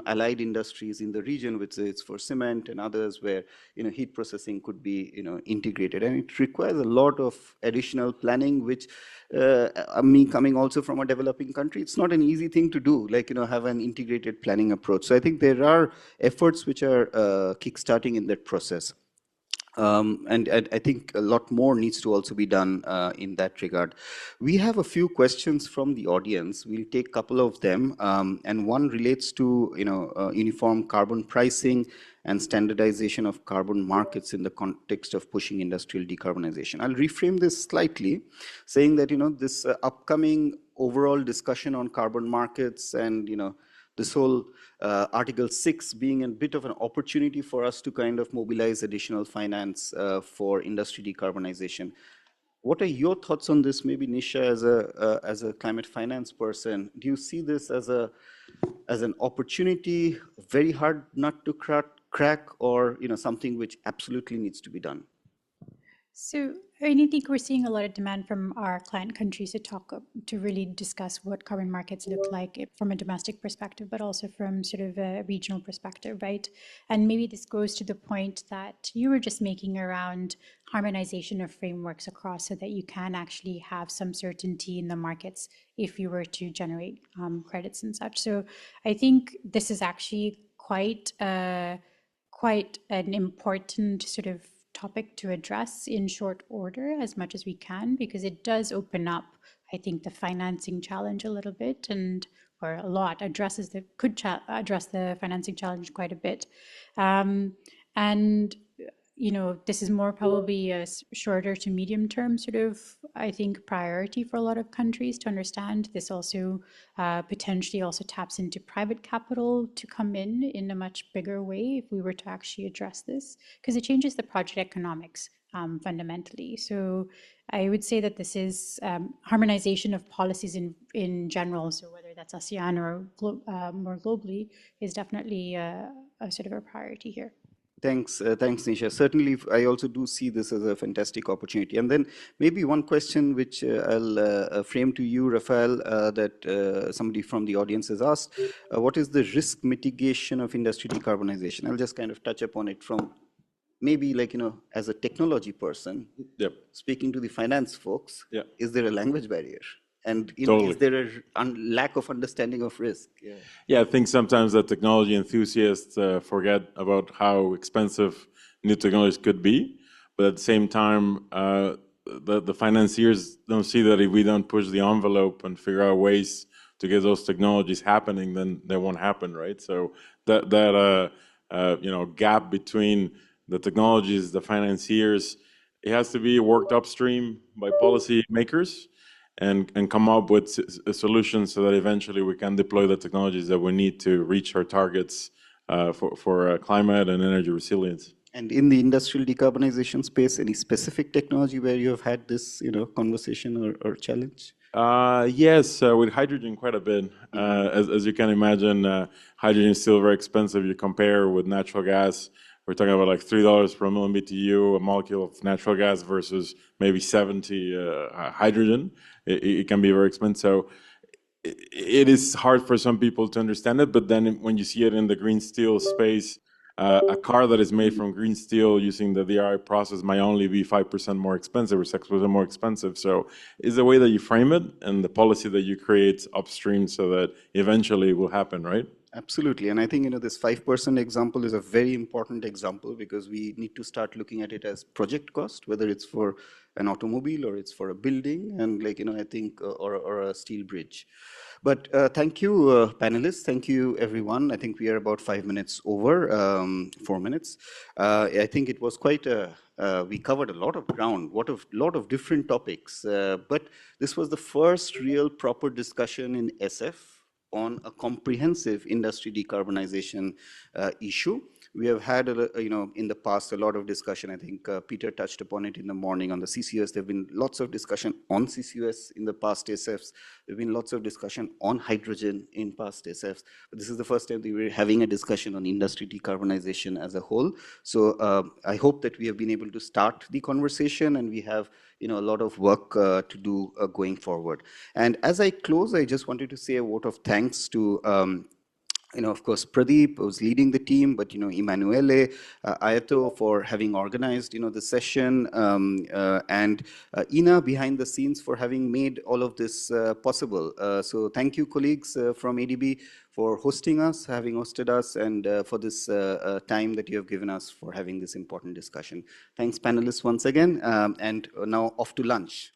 allied industries in the region, which is for cement and others, where heat processing could be integrated, and it requires a lot of additional planning, which me coming also from a developing country, it's not an easy thing to do, have an integrated planning approach. So I think there are efforts which are kickstarting in that process. And I think a lot more needs to also be done in that regard. We have a few questions from the audience. We'll take a couple of them. And one relates to uniform carbon pricing and standardization of carbon markets in the context of pushing industrial decarbonization. I'll reframe this slightly, saying that this upcoming overall discussion on carbon markets and this whole Article 6 being a bit of an opportunity for us to kind of mobilize additional finance for industry decarbonization. What are your thoughts on this? Maybe Nisha, as a climate finance person, do you see this as an opportunity, very hard nut to crack, or something which absolutely needs to be done? So I think we're seeing a lot of demand from our client countries to really discuss what carbon markets look like from a domestic perspective, but also from sort of a regional perspective, right? And maybe this goes to the point that you were just making around harmonization of frameworks across, so that you can actually have some certainty in the markets if you were to generate credits and such. So I think this is actually quite an important sort of topic to address in short order as much as we can, because it does open up, I think, the financing challenge a little bit, or a lot, could address the financing challenge quite a bit. And this is more probably a shorter to medium term sort of, I think, priority for a lot of countries to understand. This also potentially also taps into private capital to come in a much bigger way if we were to actually address this, because it changes the project economics fundamentally. So I would say that this is harmonization of policies in general, so whether that's ASEAN or more globally, is definitely a sort of a priority here. Thanks, Nisha. Certainly, I also do see this as a fantastic opportunity. And then maybe one question which I'll frame to you, Rafael, that somebody from the audience has asked. What is the risk mitigation of industry decarbonization? I'll just kind of touch upon it from maybe as a technology person, speaking to the finance folks, is there a language barrier? And Totally. Is there a lack of understanding of risk? Yeah, I think sometimes the technology enthusiasts forget about how expensive new technologies could be. But at the same time, the financiers don't see that if we don't push the envelope and figure out ways to get those technologies happening, then they won't happen, right? So that gap between the technologies, the financiers, it has to be worked upstream by policy makers and come up with a solution so that eventually we can deploy the technologies that we need to reach our targets for climate and energy resilience. And in the industrial decarbonization space, any specific technology where you have had this conversation or challenge? Yes, with hydrogen quite a bit. As you can imagine, hydrogen is still very expensive. You compare with natural gas, we're talking about like $3 per million BTU, a molecule of natural gas versus maybe 70 hydrogen. It can be very expensive. So it is hard for some people to understand it, but then when you see it in the green steel space, a car that is made from green steel using the DRI process might only be 5% more expensive or 6% more expensive. So it's the way that you frame it and the policy that you create upstream so that eventually it will happen, right? Absolutely. And I think, this 5% example is a very important example because we need to start looking at it as project cost, whether it's for an automobile or it's for a building and I think, or a steel bridge. But thank you, panelists. Thank you, everyone. I think we are about 5 minutes over, 4 minutes. I think it was quite we covered a lot of ground, lot of different topics. But this was the first real proper discussion in SF on a comprehensive industry decarbonization issue. We have had, in the past, a lot of discussion. I think Peter touched upon it in the morning on the CCUS. There have been lots of discussion on CCUS in the past SFs. There have been lots of discussion on hydrogen in past SFs. But this is the first time that we're having a discussion on industry decarbonization as a whole. So I hope that we have been able to start the conversation and we have a lot of work to do going forward. And as I close, I just wanted to say a vote of thanks to of course, Pradeep was leading the team, but, Emanuele, Ayato for having organized, the session, and Ina behind the scenes for having made all of this possible. So thank you, colleagues from ADB, for hosting us, having hosted us, and for this time that you have given us for having this important discussion. Thanks, panelists, once again, and now off to lunch.